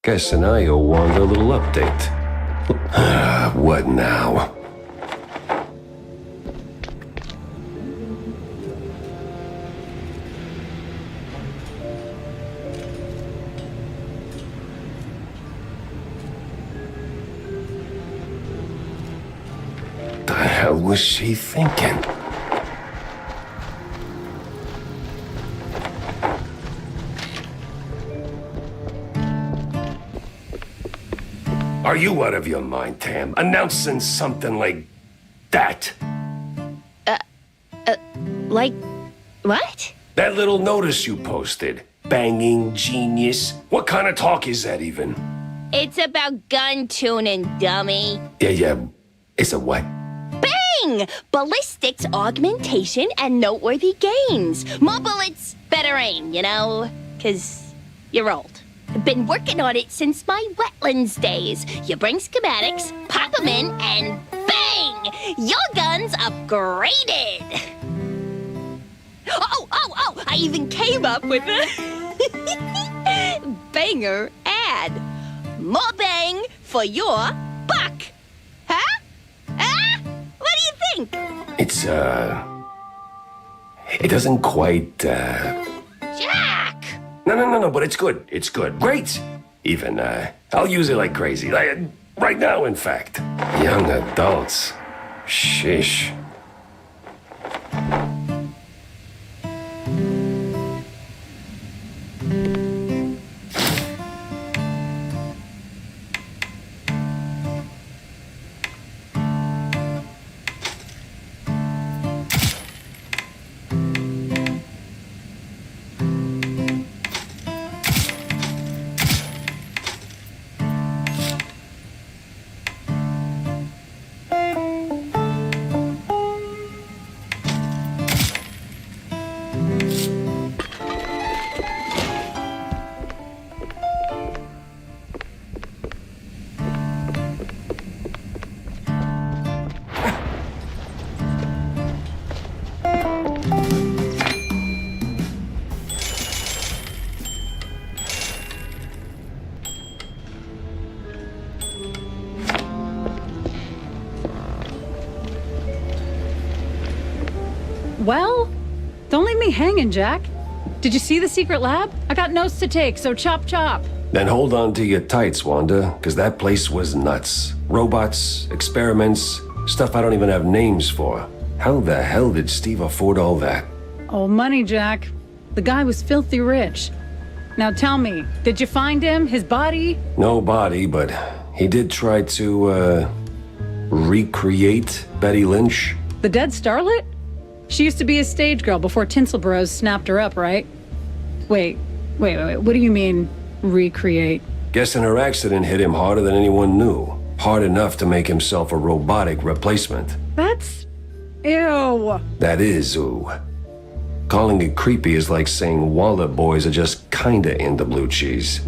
Guess and I owe Wanda a little update. What now? The hell was she thinking? Are you out of your mind, Tam? Announcing something like that? Like, what? That little notice you posted. Banging genius. What kind of talk is that even? It's about gun tuning, dummy. Yeah. It's a what? Bang! Ballistics, augmentation, and noteworthy gains. More bullets, better aim, you know? 'Cause you're old. Been working on it since my wetlands days. You bring schematics, pop them in, and bang! Your gun's upgraded! Oh! I even came up with a banger ad. More bang for your buck! Huh? What do you think? It's, it doesn't quite, Jack! No, but it's good. It's good. Great! Even, I'll use it like crazy. Right now, in fact. Young adults. Sheesh. Well, don't leave me hanging, Jack. Did you see the secret lab? I got notes to take, so chop chop. Then hold on to your tights, Wanda, because that place was nuts. Robots, experiments, stuff I don't even have names for. How the hell did Steve afford all that? Oh, money, Jack. The guy was filthy rich. Now tell me, did you find him? His body? No body, but he did try to, recreate Betty Lynch. The dead starlet? She used to be a stage girl before Tinsel Bros snapped her up, right? Wait. What do you mean, recreate? Guessing her accident hit him harder than anyone knew. Hard enough to make himself a robotic replacement. That's... ew. That is ooh. Calling it creepy is like saying Waller boys are just kinda into blue cheese.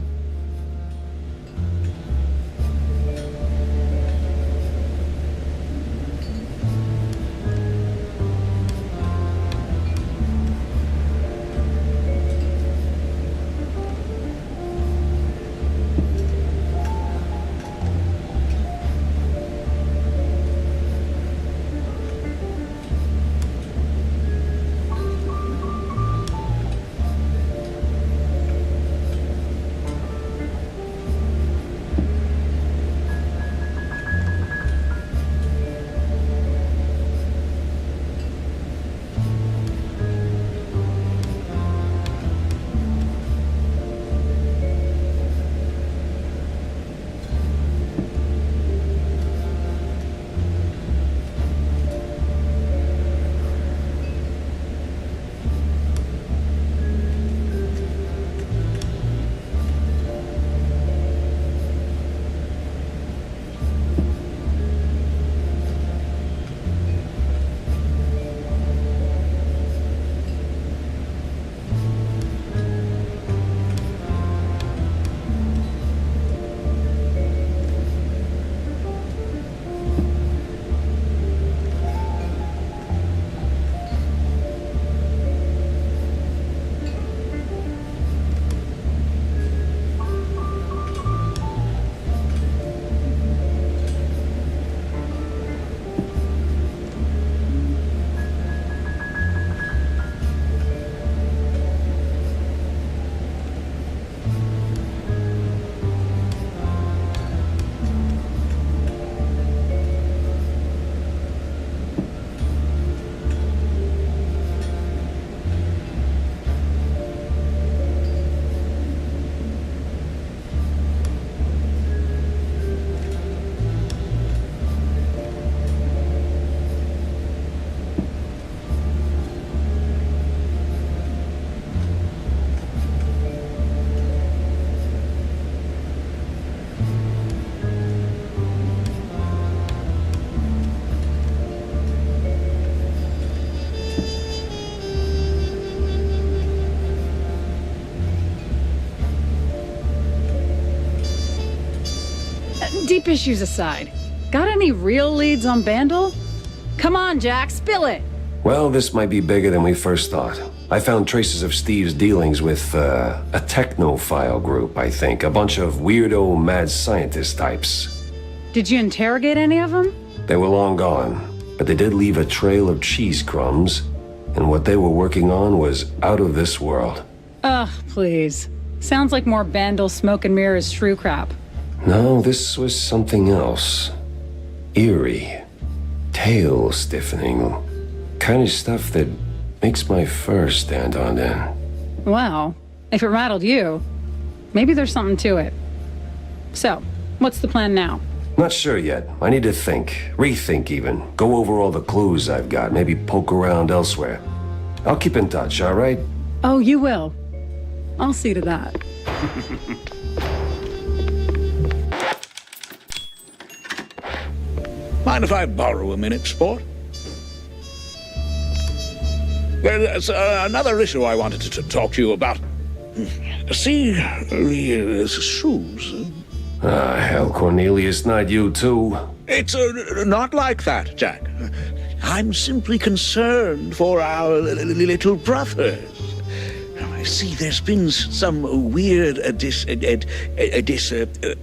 Steep issues aside, got any real leads on Bandle? Come on, Jack, spill it! Well, this might be bigger than we first thought. I found traces of Steve's dealings with, a technophile group, I think. A bunch of weirdo mad scientist types. Did you interrogate any of them? They were long gone, but they did leave a trail of cheese crumbs, and what they were working on was out of this world. Ugh, please. Sounds like more Bandle smoke and mirrors shrew crap. No, this was something else. Eerie. Tail stiffening. Kind of stuff that makes my fur stand on end. Well, if it rattled you, maybe there's something to it. So, what's the plan now? Not sure yet. I need to think. Rethink even. Go over all the clues I've got. Maybe poke around elsewhere. I'll keep in touch, all right? Oh, you will. I'll see to that. Mind if I borrow a minute, sport? There's another issue I wanted to talk to you about. See, the shoes. Ah, hell, Cornelius, not you too. It's not like that, Jack. I'm simply concerned for our little brothers. I see there's been some weird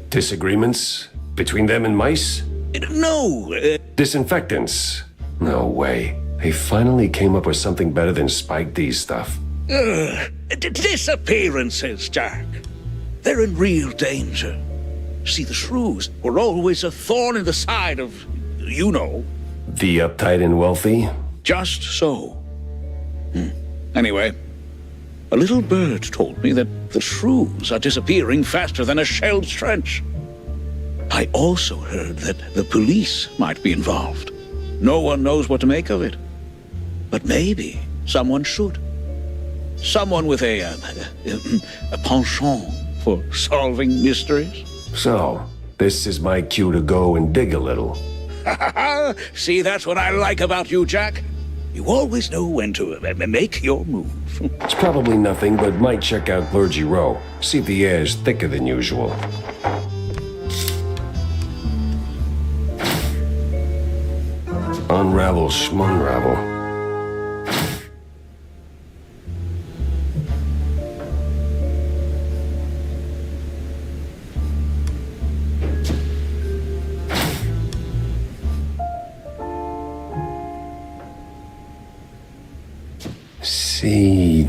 Disagreements? Between them and mice? No. Disinfectants? No way. They finally came up with something better than Spike D's stuff. Disappearances, Jack. They're in real danger. See, the shrews were always a thorn in the side of, you know. The uptight and wealthy? Just so. Anyway, a little bird told me that the shrews are disappearing faster than a shelled trench. I also heard that the police might be involved. No one knows what to make of it. But maybe someone should. Someone with a penchant for solving mysteries. So, this is my cue to go and dig a little. See, that's what I like about you, Jack. You always know when to make your move. It's probably nothing, but might check out Clergy Row. See if the air's thicker than usual. Unravel schmunravel. See...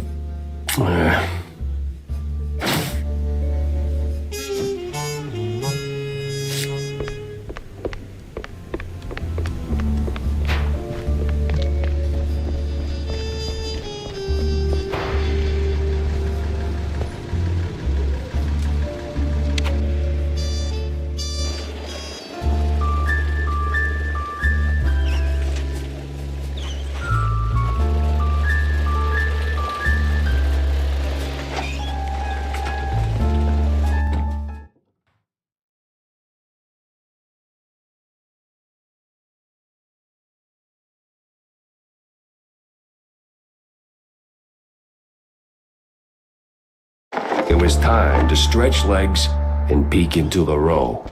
It was time to stretch legs and peek into the row.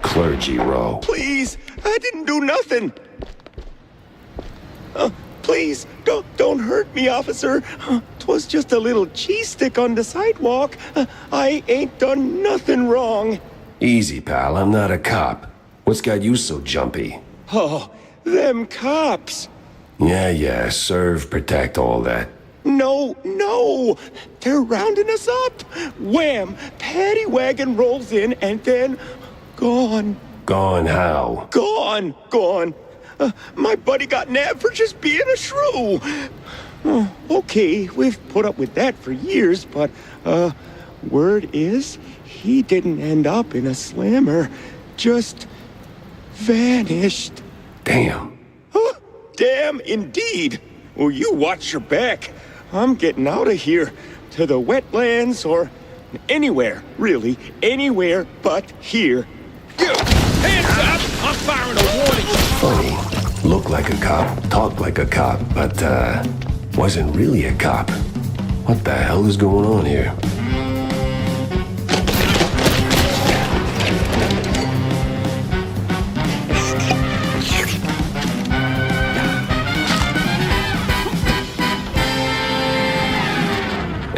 Clergy Row. Please, I didn't do nothing. Please, don't hurt me, officer. 'Twas just a little cheese stick on the sidewalk. I ain't done nothing wrong. Easy, pal. I'm not a cop. What's got you so jumpy? Oh, them cops. Yeah, serve, protect, all that. No, they're rounding us up. Wham! Paddy wagon rolls in and then gone. Gone how? Gone. My buddy got nabbed for just being a shrew. Okay, we've put up with that for years, but, word is, he didn't end up in a slammer. Just vanished. Damn. Damn indeed. Well, you watch your back. I'm getting out of here. To the wetlands or anywhere, really. Anywhere but here. Hands up! I'm firing a warning. Funny. Looked like a cop, talked like a cop, but, wasn't really a cop. What the hell is going on here?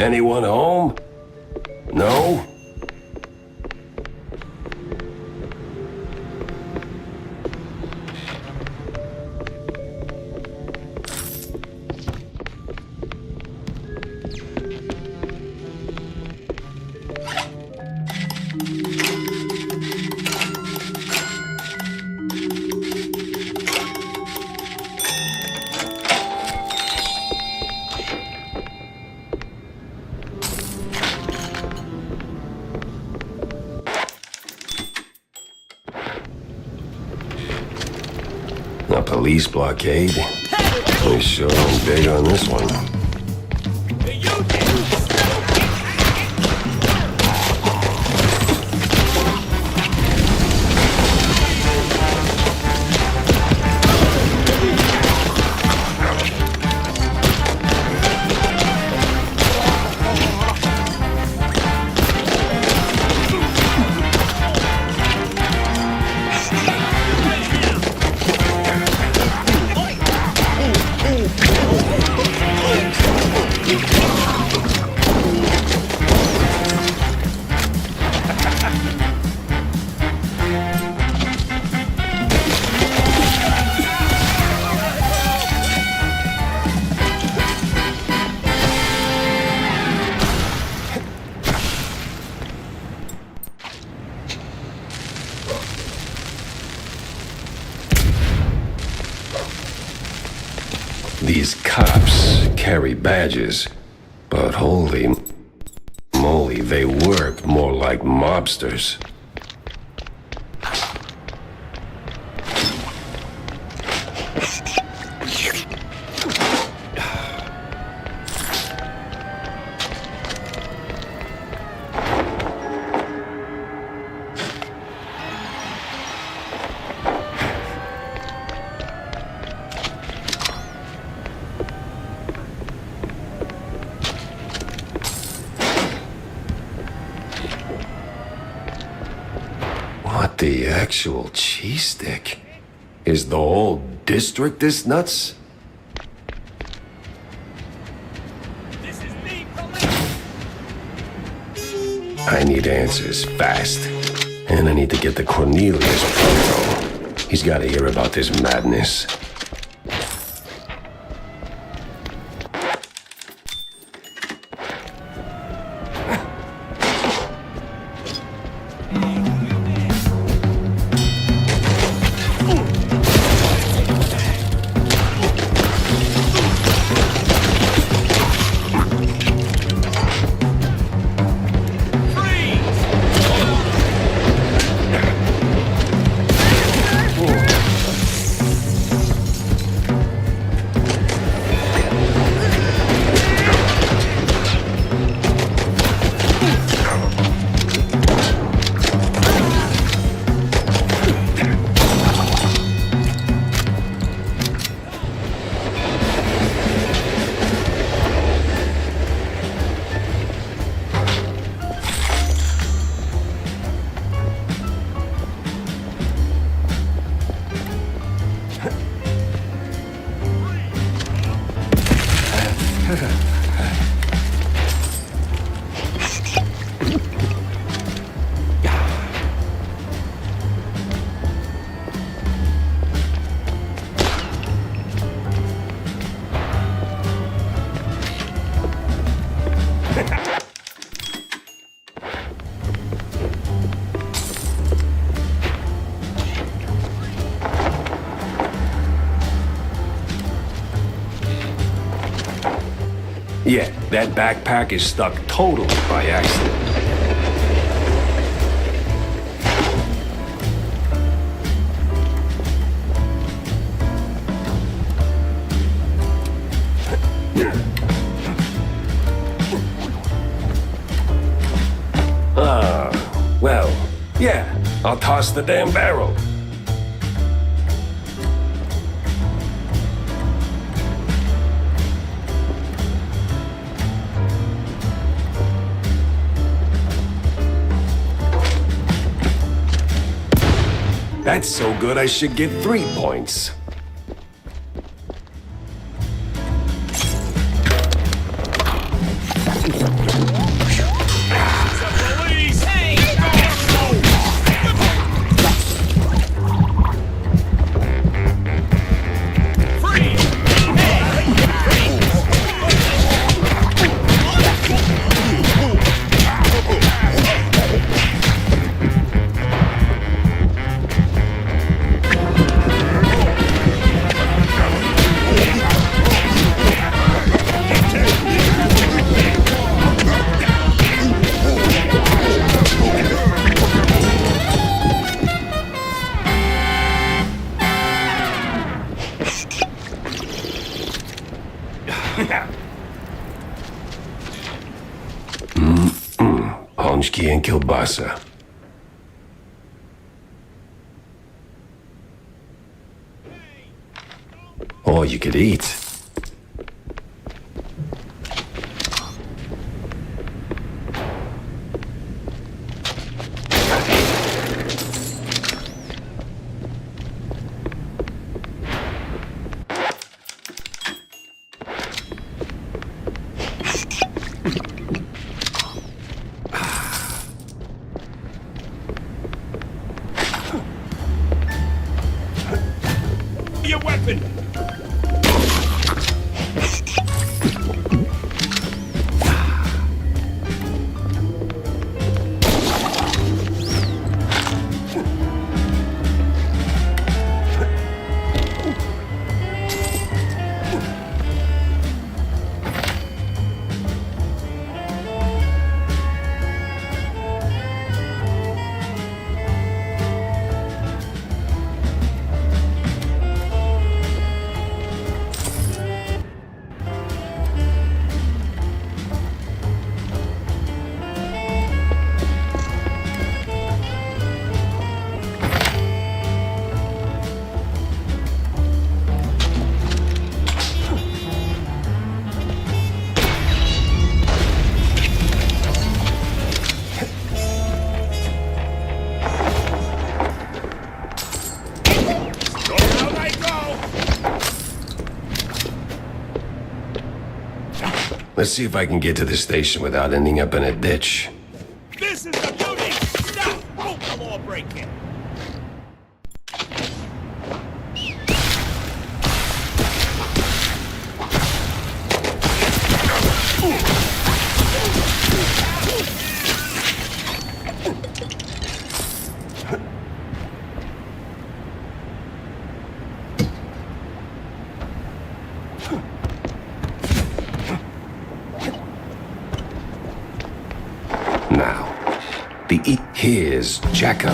Anyone home? No? A police blockade? We sure ain't big on this one. These cops carry badges, but holy moly, they work more like mobsters. What the actual cheese stick? Is the whole district this nuts? I need answers fast. And I need to get to Cornelius pronto. He's got to hear about this madness. Yeah, that backpack is stuck totally by accident. Well, yeah, I'll toss the damn barrel. That's so good I should get 3 points. Honchki and kielbasa. All you could eat. Your weapon! Let's see if I can get to the station without ending up in a ditch. This is the beauty! Stop! Oh, the law breaking! Now, here's Jacko.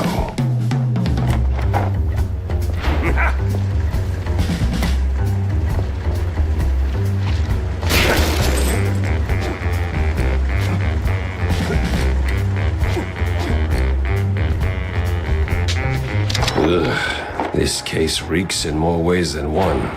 Ugh, this case reeks in more ways than one.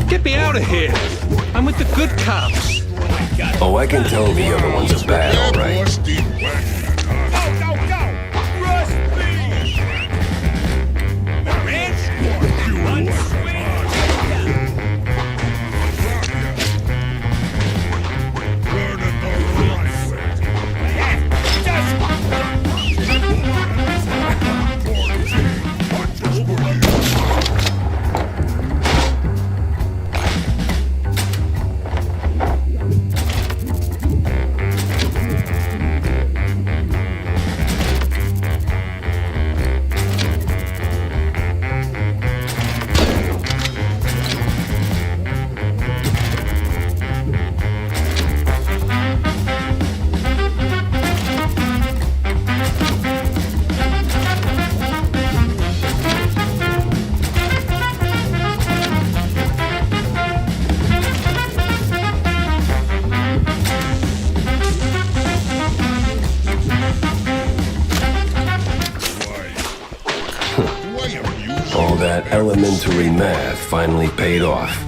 Get me out of here. I'm with the good cops. Oh, I can tell the other ones are bad, all right. that elementary math finally paid off.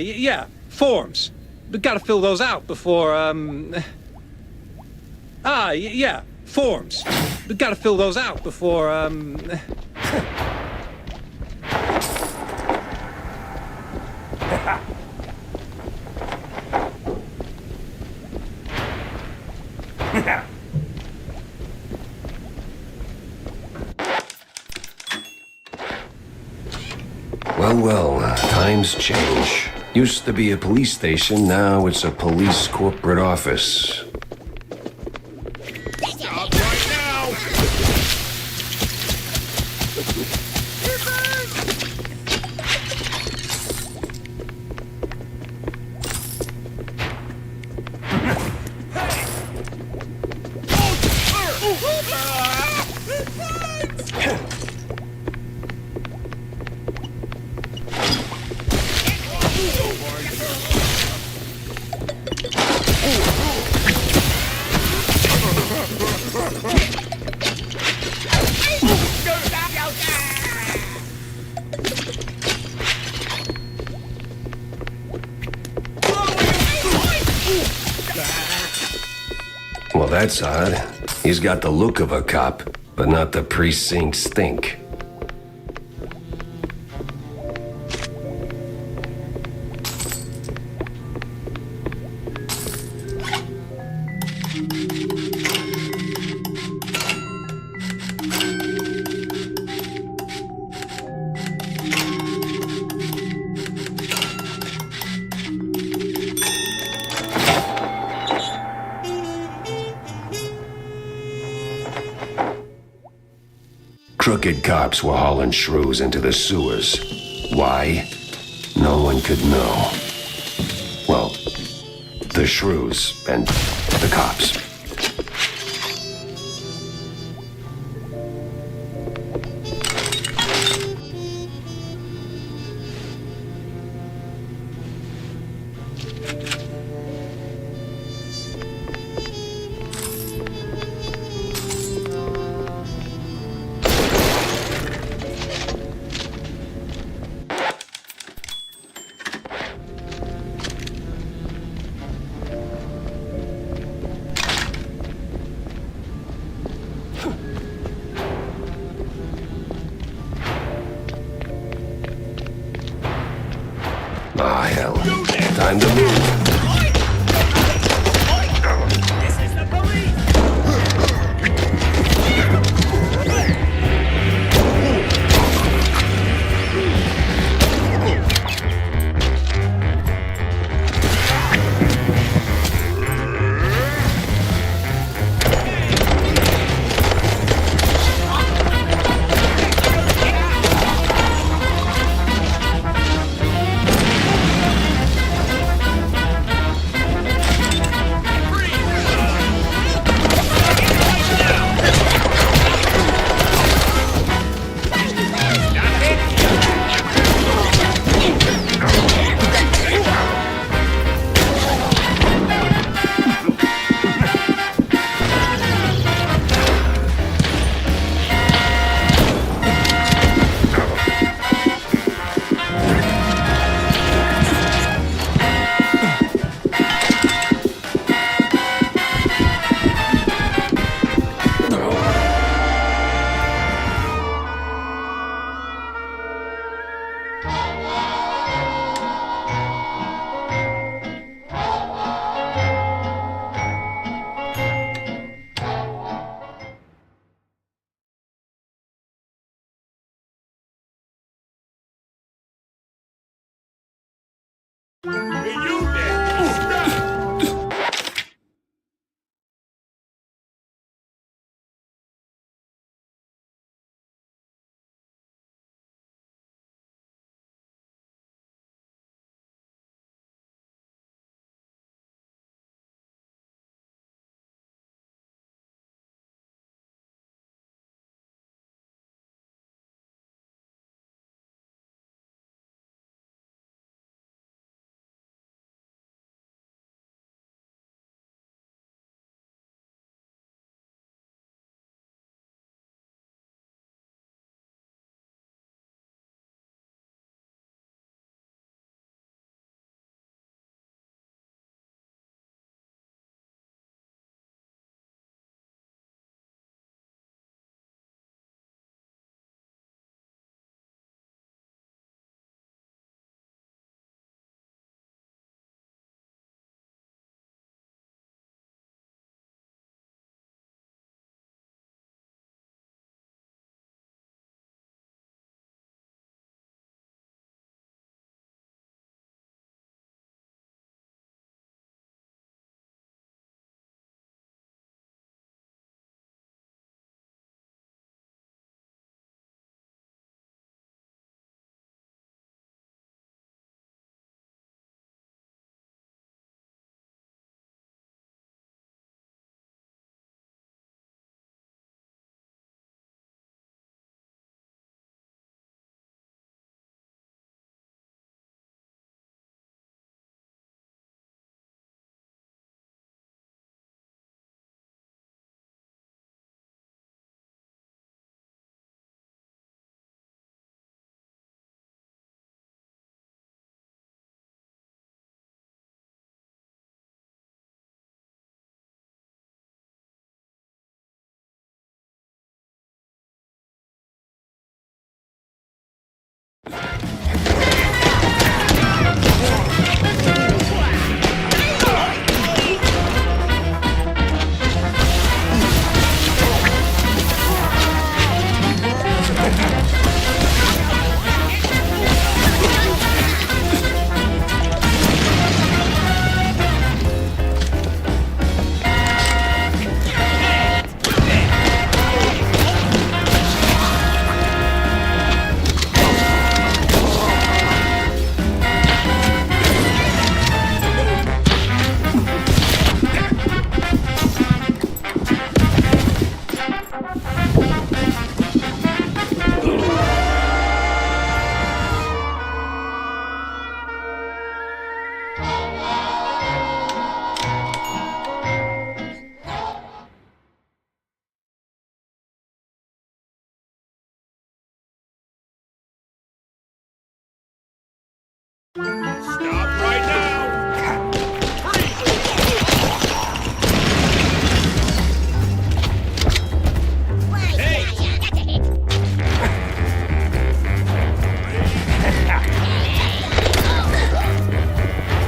Yeah, forms. We gotta fill those out before, yeah, forms. We gotta fill those out before, Well, times change. Used to be a police station, now it's a police corporate office. Well, that's odd. He's got the look of a cop, but not the precinct stink. crooked cops were hauling shrews into the sewers. Why? No one could know. Well, the shrews and the cops. Ah, hell. Time to move.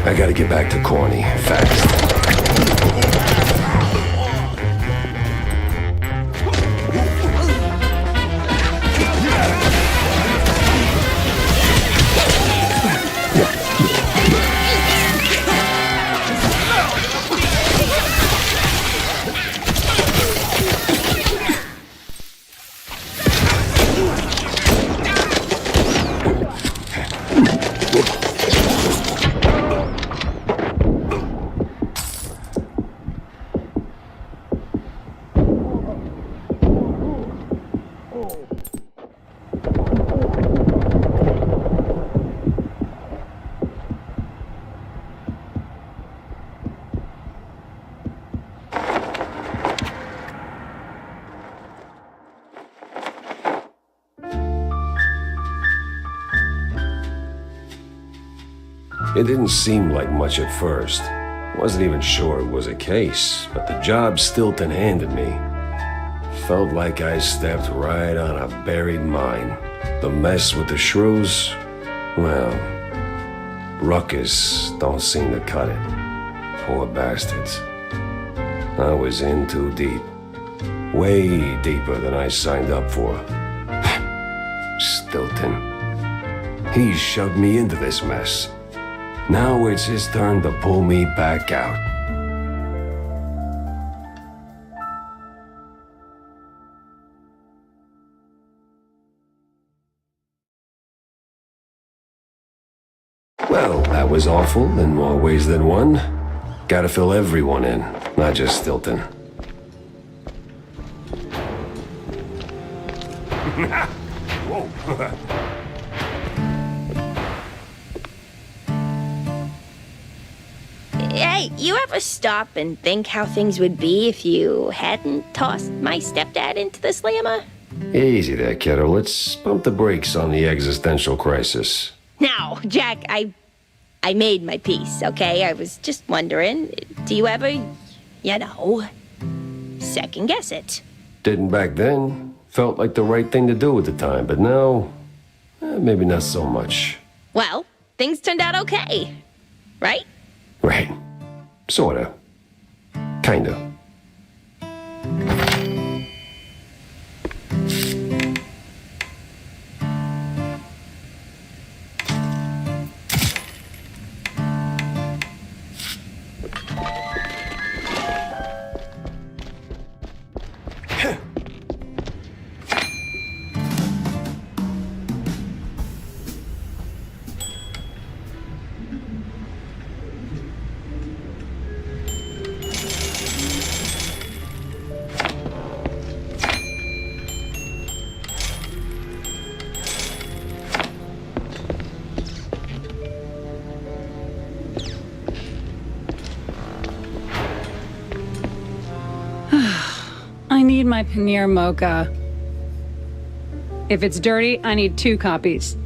I gotta get back to Corny, fast. It didn't seem like much at first. Wasn't even sure it was a case, but the job Stilton handed me felt like I stepped right on a buried mine. The mess with the shrews, well, Ruckus don't seem to cut it. Poor bastards. I was in too deep. Way deeper than I signed up for. Stilton. He shoved me into this mess. Now it's his turn to pull me back out. Well, that was awful in more ways than one. Gotta fill everyone in, not just Stilton. Whoa. Hey, you ever stop and think how things would be if you hadn't tossed my stepdad into the slammer? Easy there, kiddo. Let's pump the brakes on the existential crisis. Now, Jack, I made my peace, okay? I was just wondering, do you ever, second guess it? Didn't back then. Felt like the right thing to do at the time, but now, maybe not so much. Well, things turned out okay, right? Right. Sorta. Kinda. I need my paneer mocha. If it's dirty, I need 2 copies.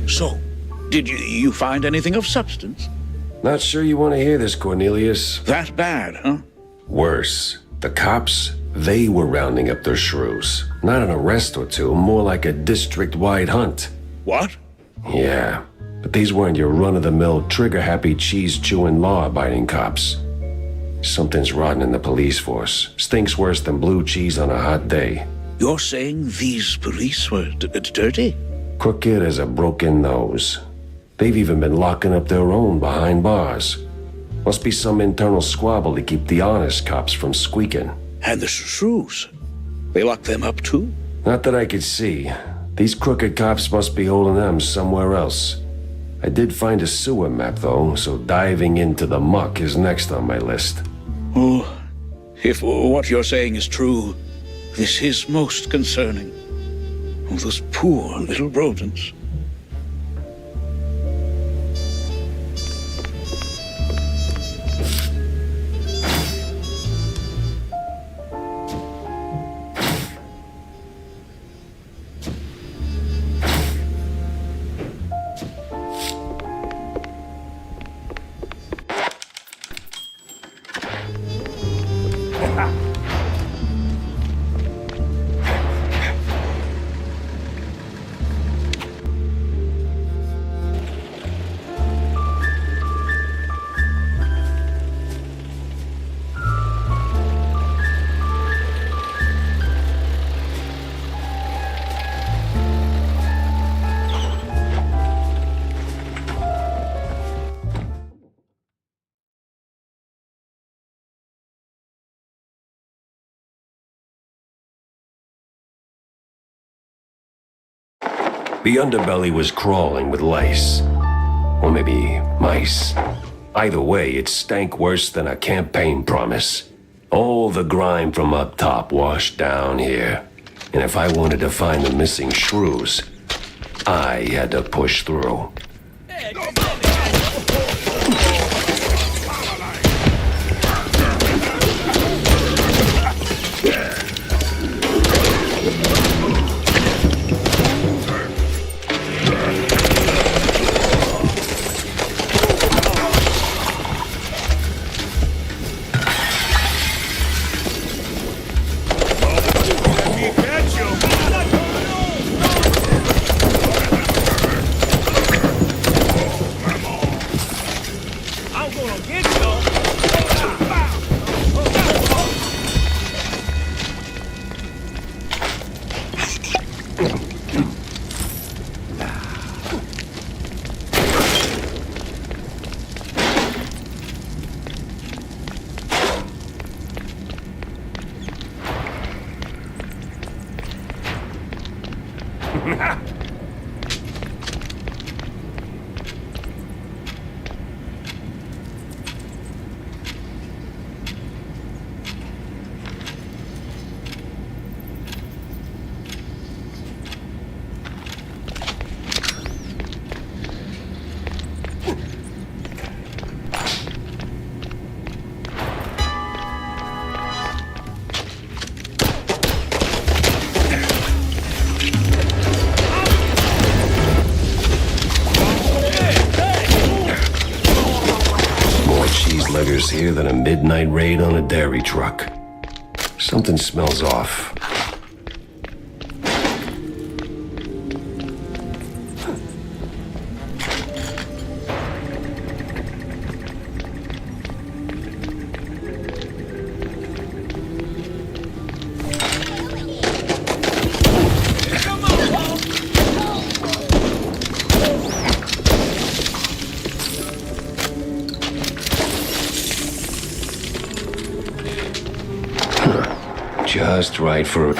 So, did you find anything of substance? Not sure you want to hear this, Cornelius. That bad, huh? Worse. The cops, they were rounding up their shrews. Not an arrest or two, more like a district-wide hunt. What? Yeah, but these weren't your run-of-the-mill, trigger-happy, cheese-chewing, law-abiding cops. Something's rotten in the police force. Stinks worse than blue cheese on a hot day. You're saying these police were dirty? Crooked as a broken nose. They've even been locking up their own behind bars. Must be some internal squabble to keep the honest cops from squeaking. And the shrews? They locked them up too? Not that I could see. These crooked cops must be holding them somewhere else. I did find a sewer map, though, so diving into the muck is next on my list. Oh, if what you're saying is true, this is most concerning. Oh, those poor little rodents. The underbelly was crawling with lice. Or maybe mice. Either way, it stank worse than a campaign promise. All the grime from up top washed down here. And if I wanted to find the missing shrews, I had to push through. Leggers here than a midnight raid on a dairy truck. Something smells off. Just right for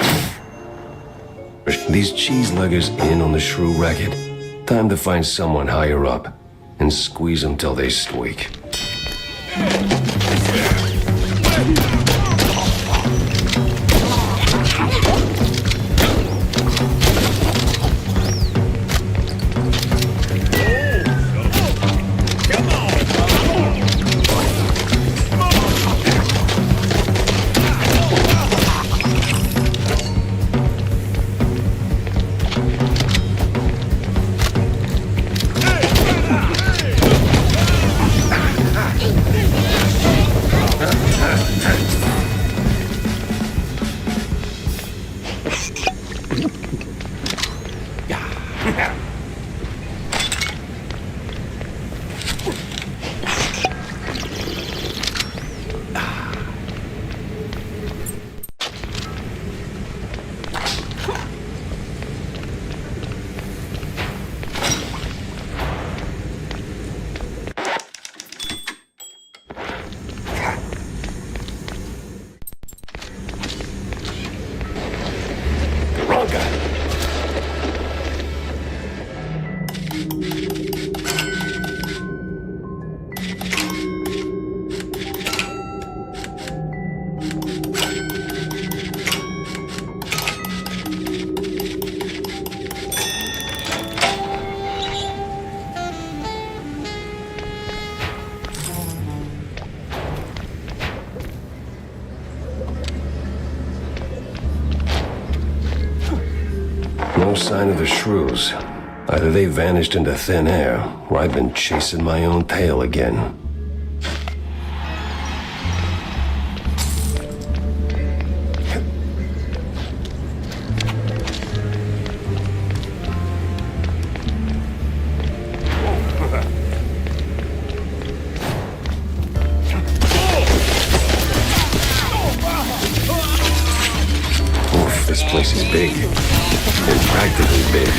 these cheese leggers in on the shrew racket. Time to find someone higher up and squeeze them till they squeak. No sign of the shrews. Either they vanished into thin air, or I've been chasing my own tail again. Oof, this place is big. Impractically big.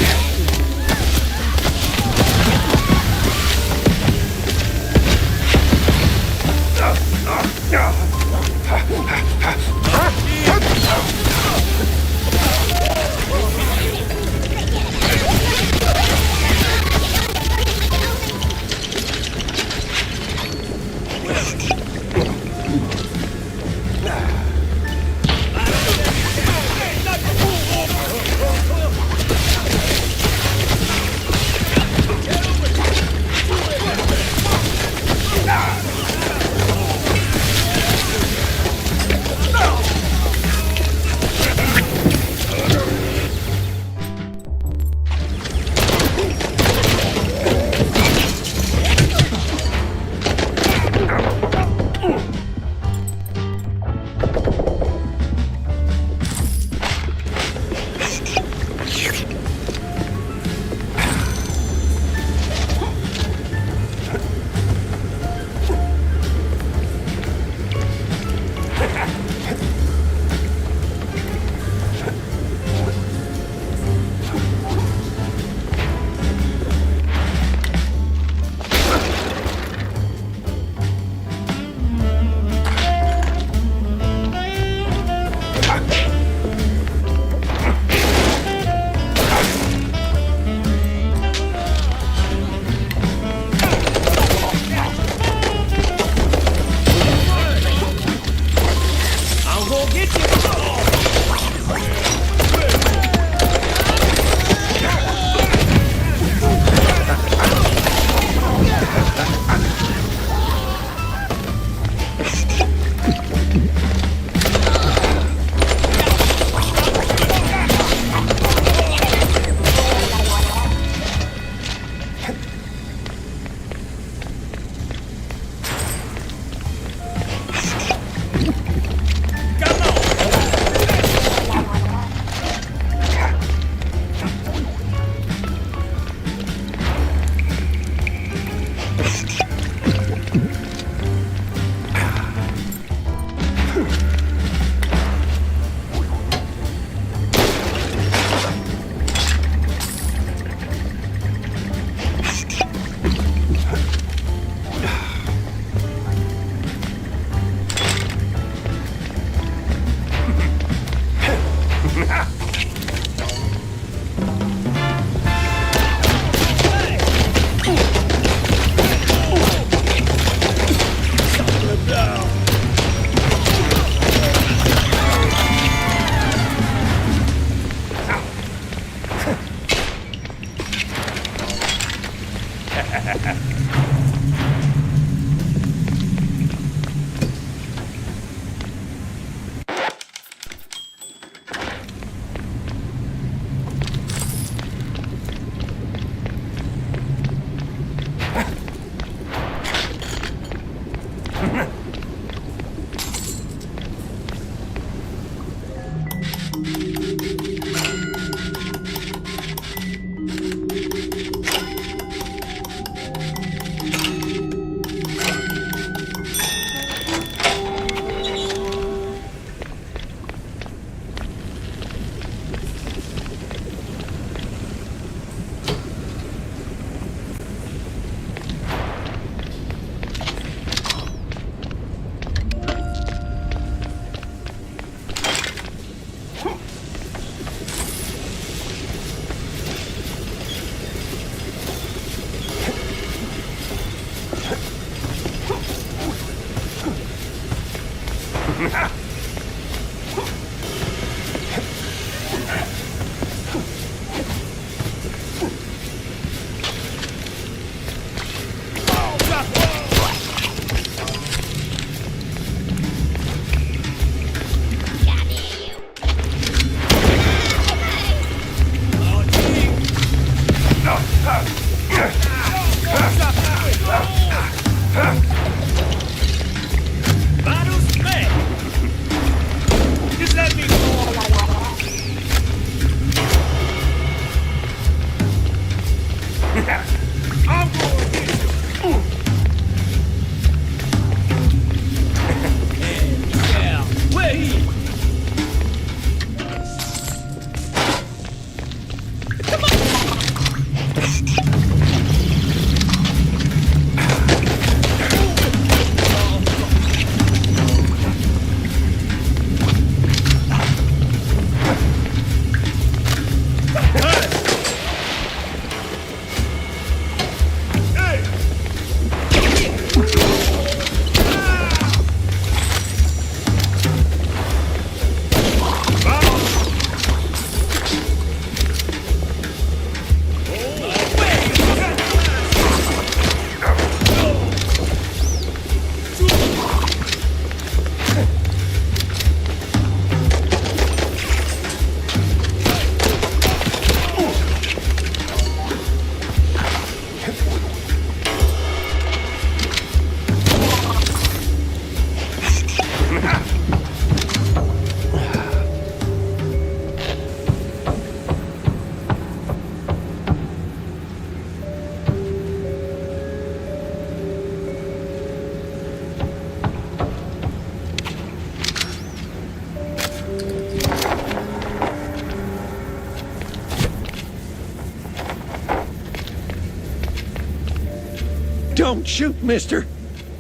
Don't shoot, mister.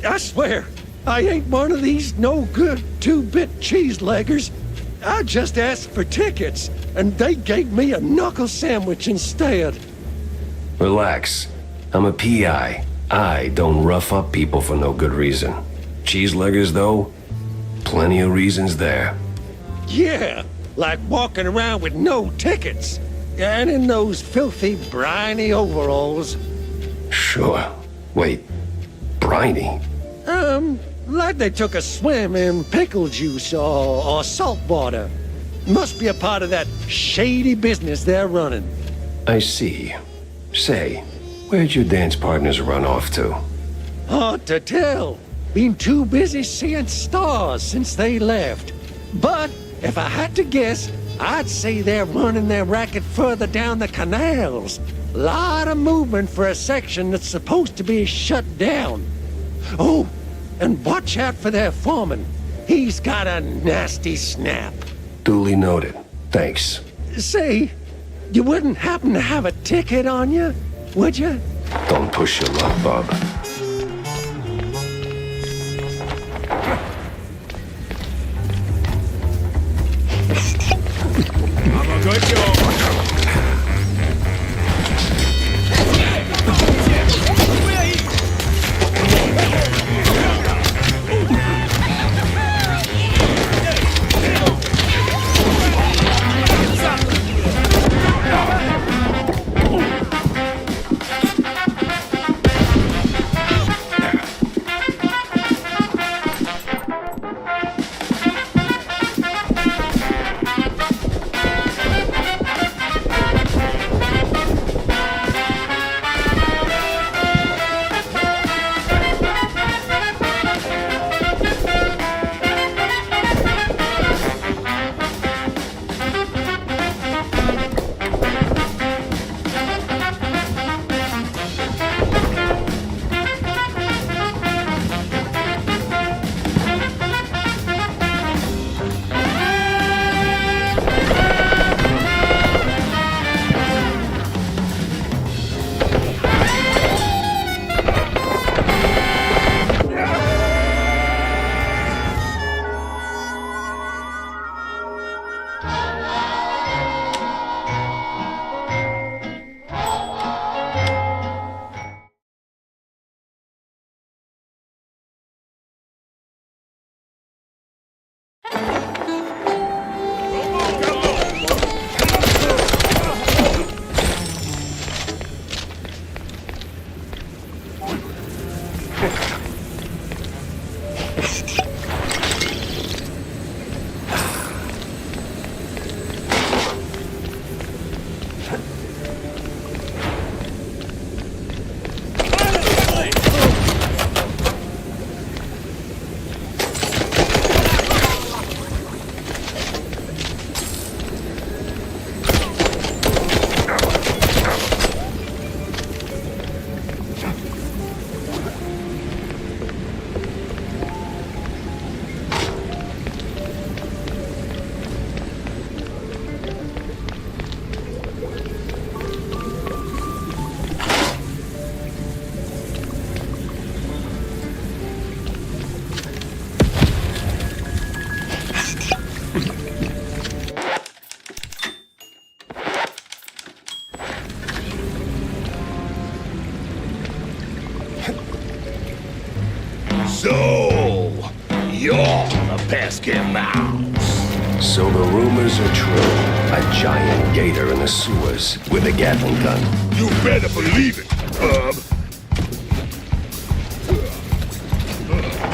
I swear, I ain't one of these no-good two-bit cheese-leggers. I just asked for tickets, and they gave me a knuckle sandwich instead. Relax. I'm a PI. I don't rough up people for no good reason. Cheeseleggers, though? Plenty of reasons there. Yeah, like walking around with no tickets. And in those filthy, briny overalls. Sure. Wait, briny? Like they took a swim in pickle juice or salt water. Must be a part of that shady business they're running. I see. Say, where'd your dance partners run off to? Hard to tell. Been too busy seeing stars since they left. But if I had to guess, I'd say they're running their racket further down the canals. Lot of movement for a section that's supposed to be shut down. Oh, and watch out for their foreman. He's got a nasty snap. Duly noted. Thanks. Say, you wouldn't happen to have a ticket on you, would you? Don't push your luck, Bob. I'm a good job. So, you're the pesky mouse. So the rumors are true. A giant gator in the sewers with a Gatling gun. You better believe it, bub.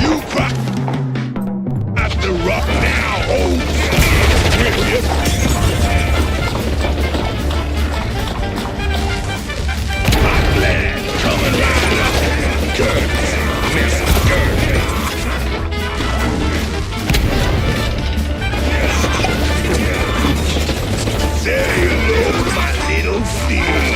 You crack at the rock now, oh will you? Hot lad coming right up. Good, Miss Good. Say hello, my little steal.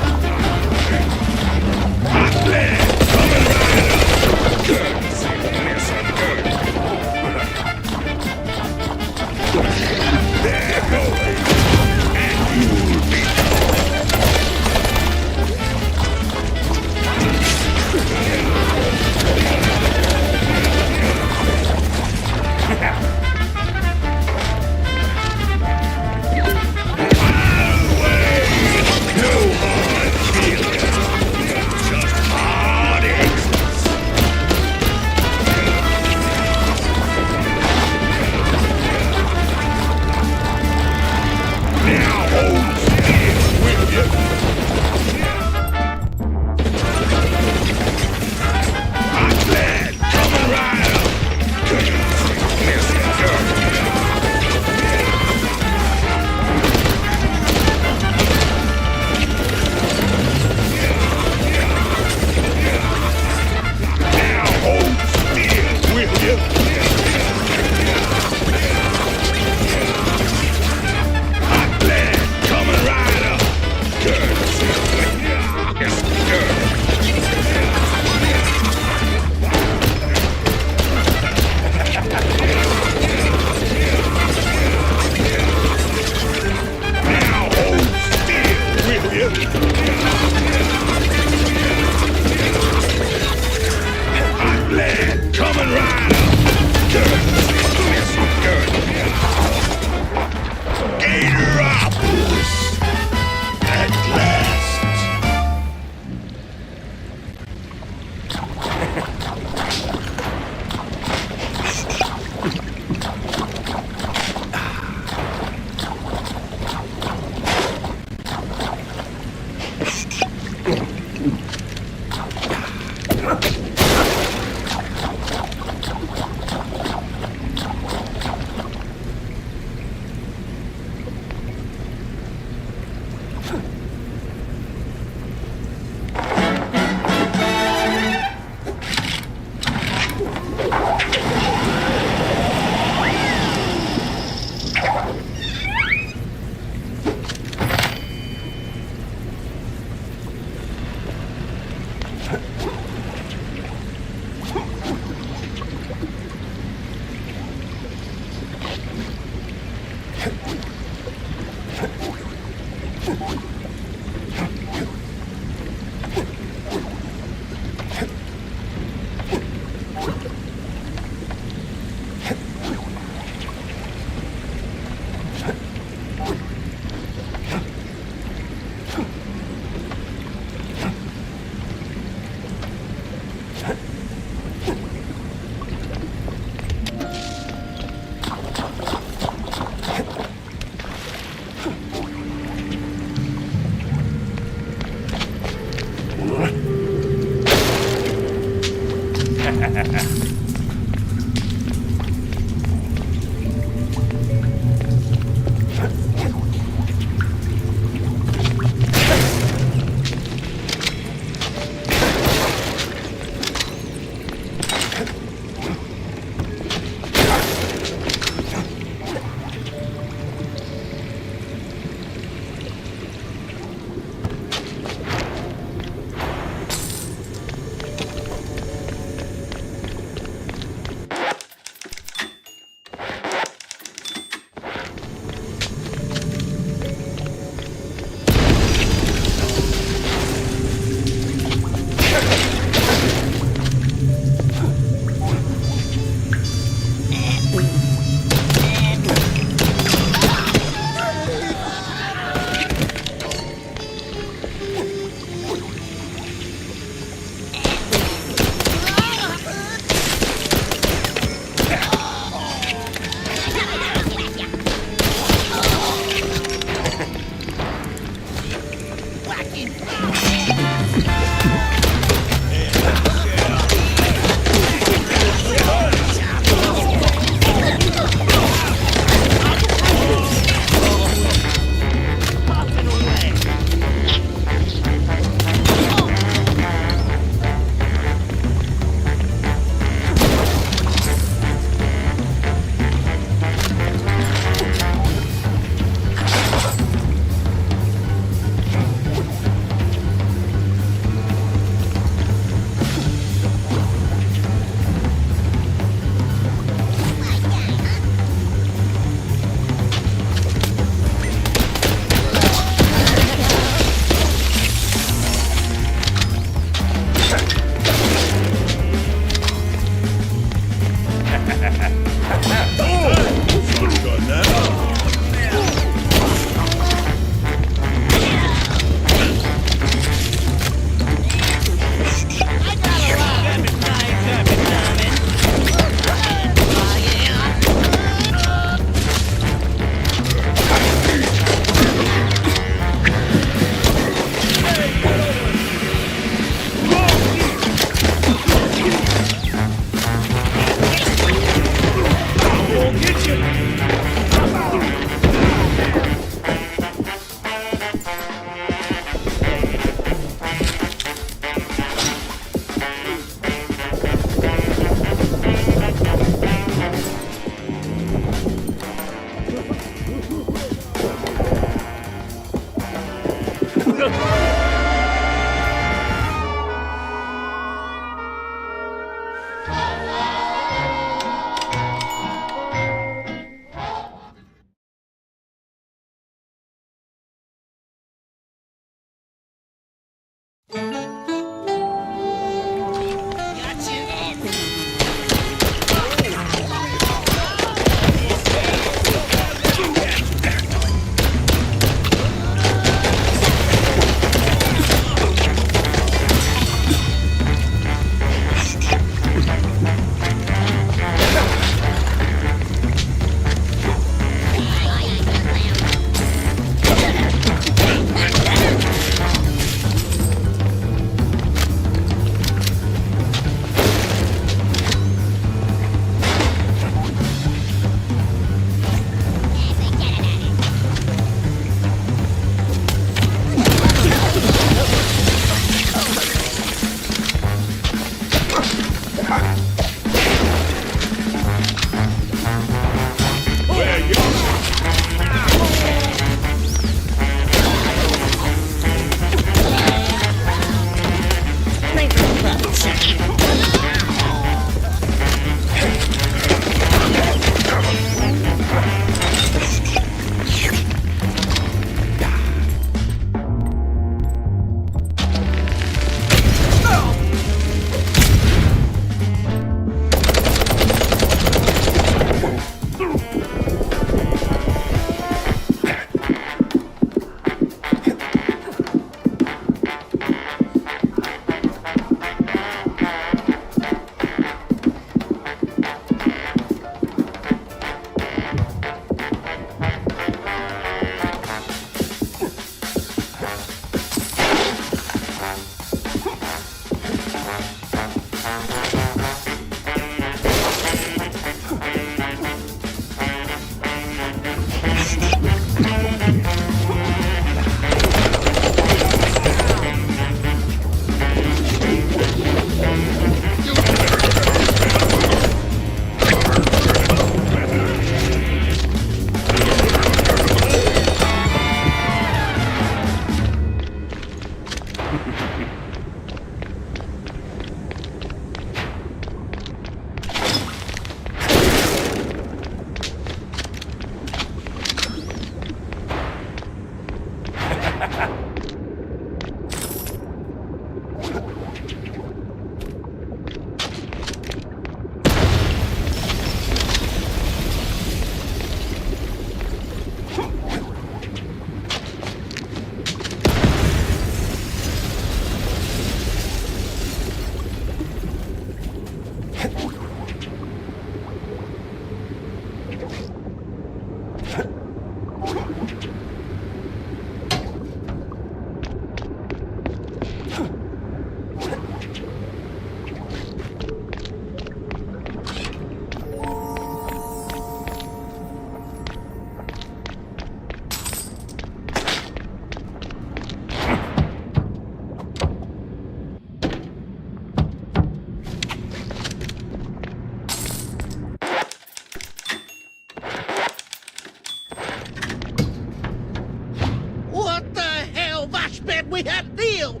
we have deal.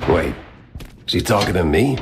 Wait, is he talking to me?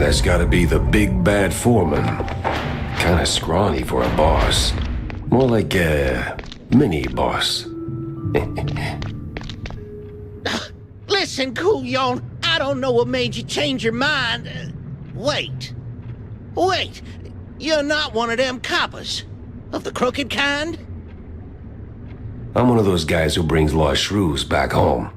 That's gotta be the big bad foreman. Kinda scrawny for a boss. More like a mini boss. Listen, Coolyon, I don't know what made you change your mind. Wait. You're not one of them coppers. Of the crooked kind? I'm one of those guys who brings lost shrews back home.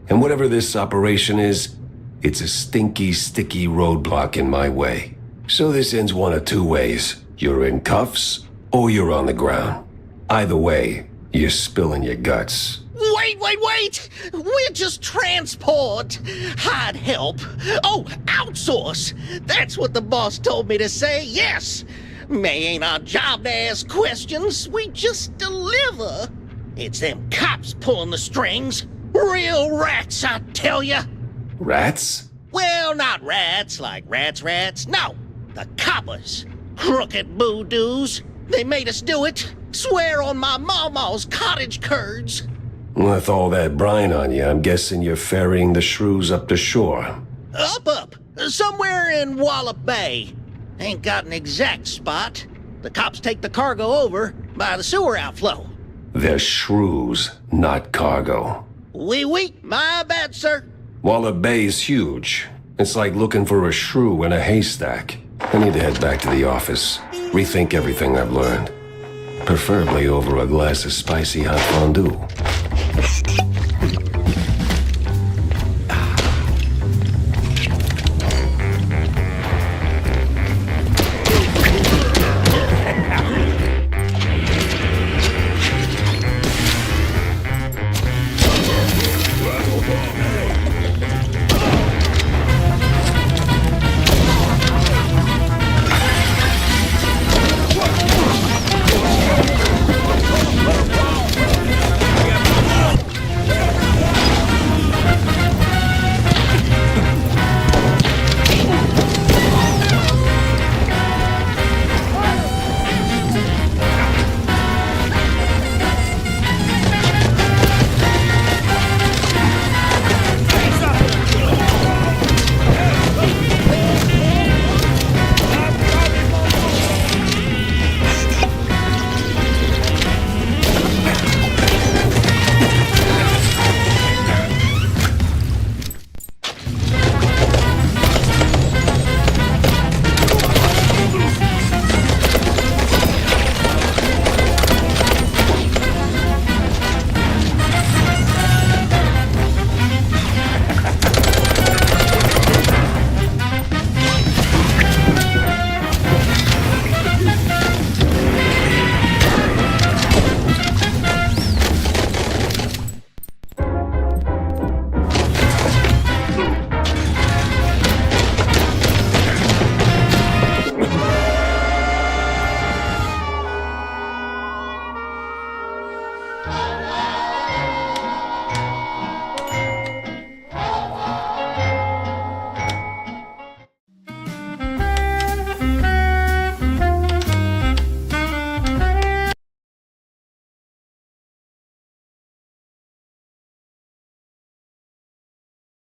And whatever this operation is, it's a stinky, sticky roadblock in my way. So this ends one of two ways. You're in cuffs, or you're on the ground. Either way, you're spilling your guts. Wait! We're just transport. Hard help. Oh, outsource. That's what the boss told me to say, yes. May ain't our job to ask questions. We just deliver. It's them cops pulling the strings. Real rats, I tell ya. Rats? Well, not rats like rats. No, the coppers. Crooked boodoos. They made us do it. Swear on my mama's cottage curds. With all that brine on you, I'm guessing you're ferrying the shrews up the shore. Up. Somewhere in Wallop Bay. Ain't got an exact spot. The cops take the cargo over by the sewer outflow. They're shrews, not cargo. Oui, my bad, sir. Wallop Bay is huge. It's like looking for a shrew in a haystack. I need to head back to the office, rethink everything I've learned. Preferably over a glass of spicy hot fondue.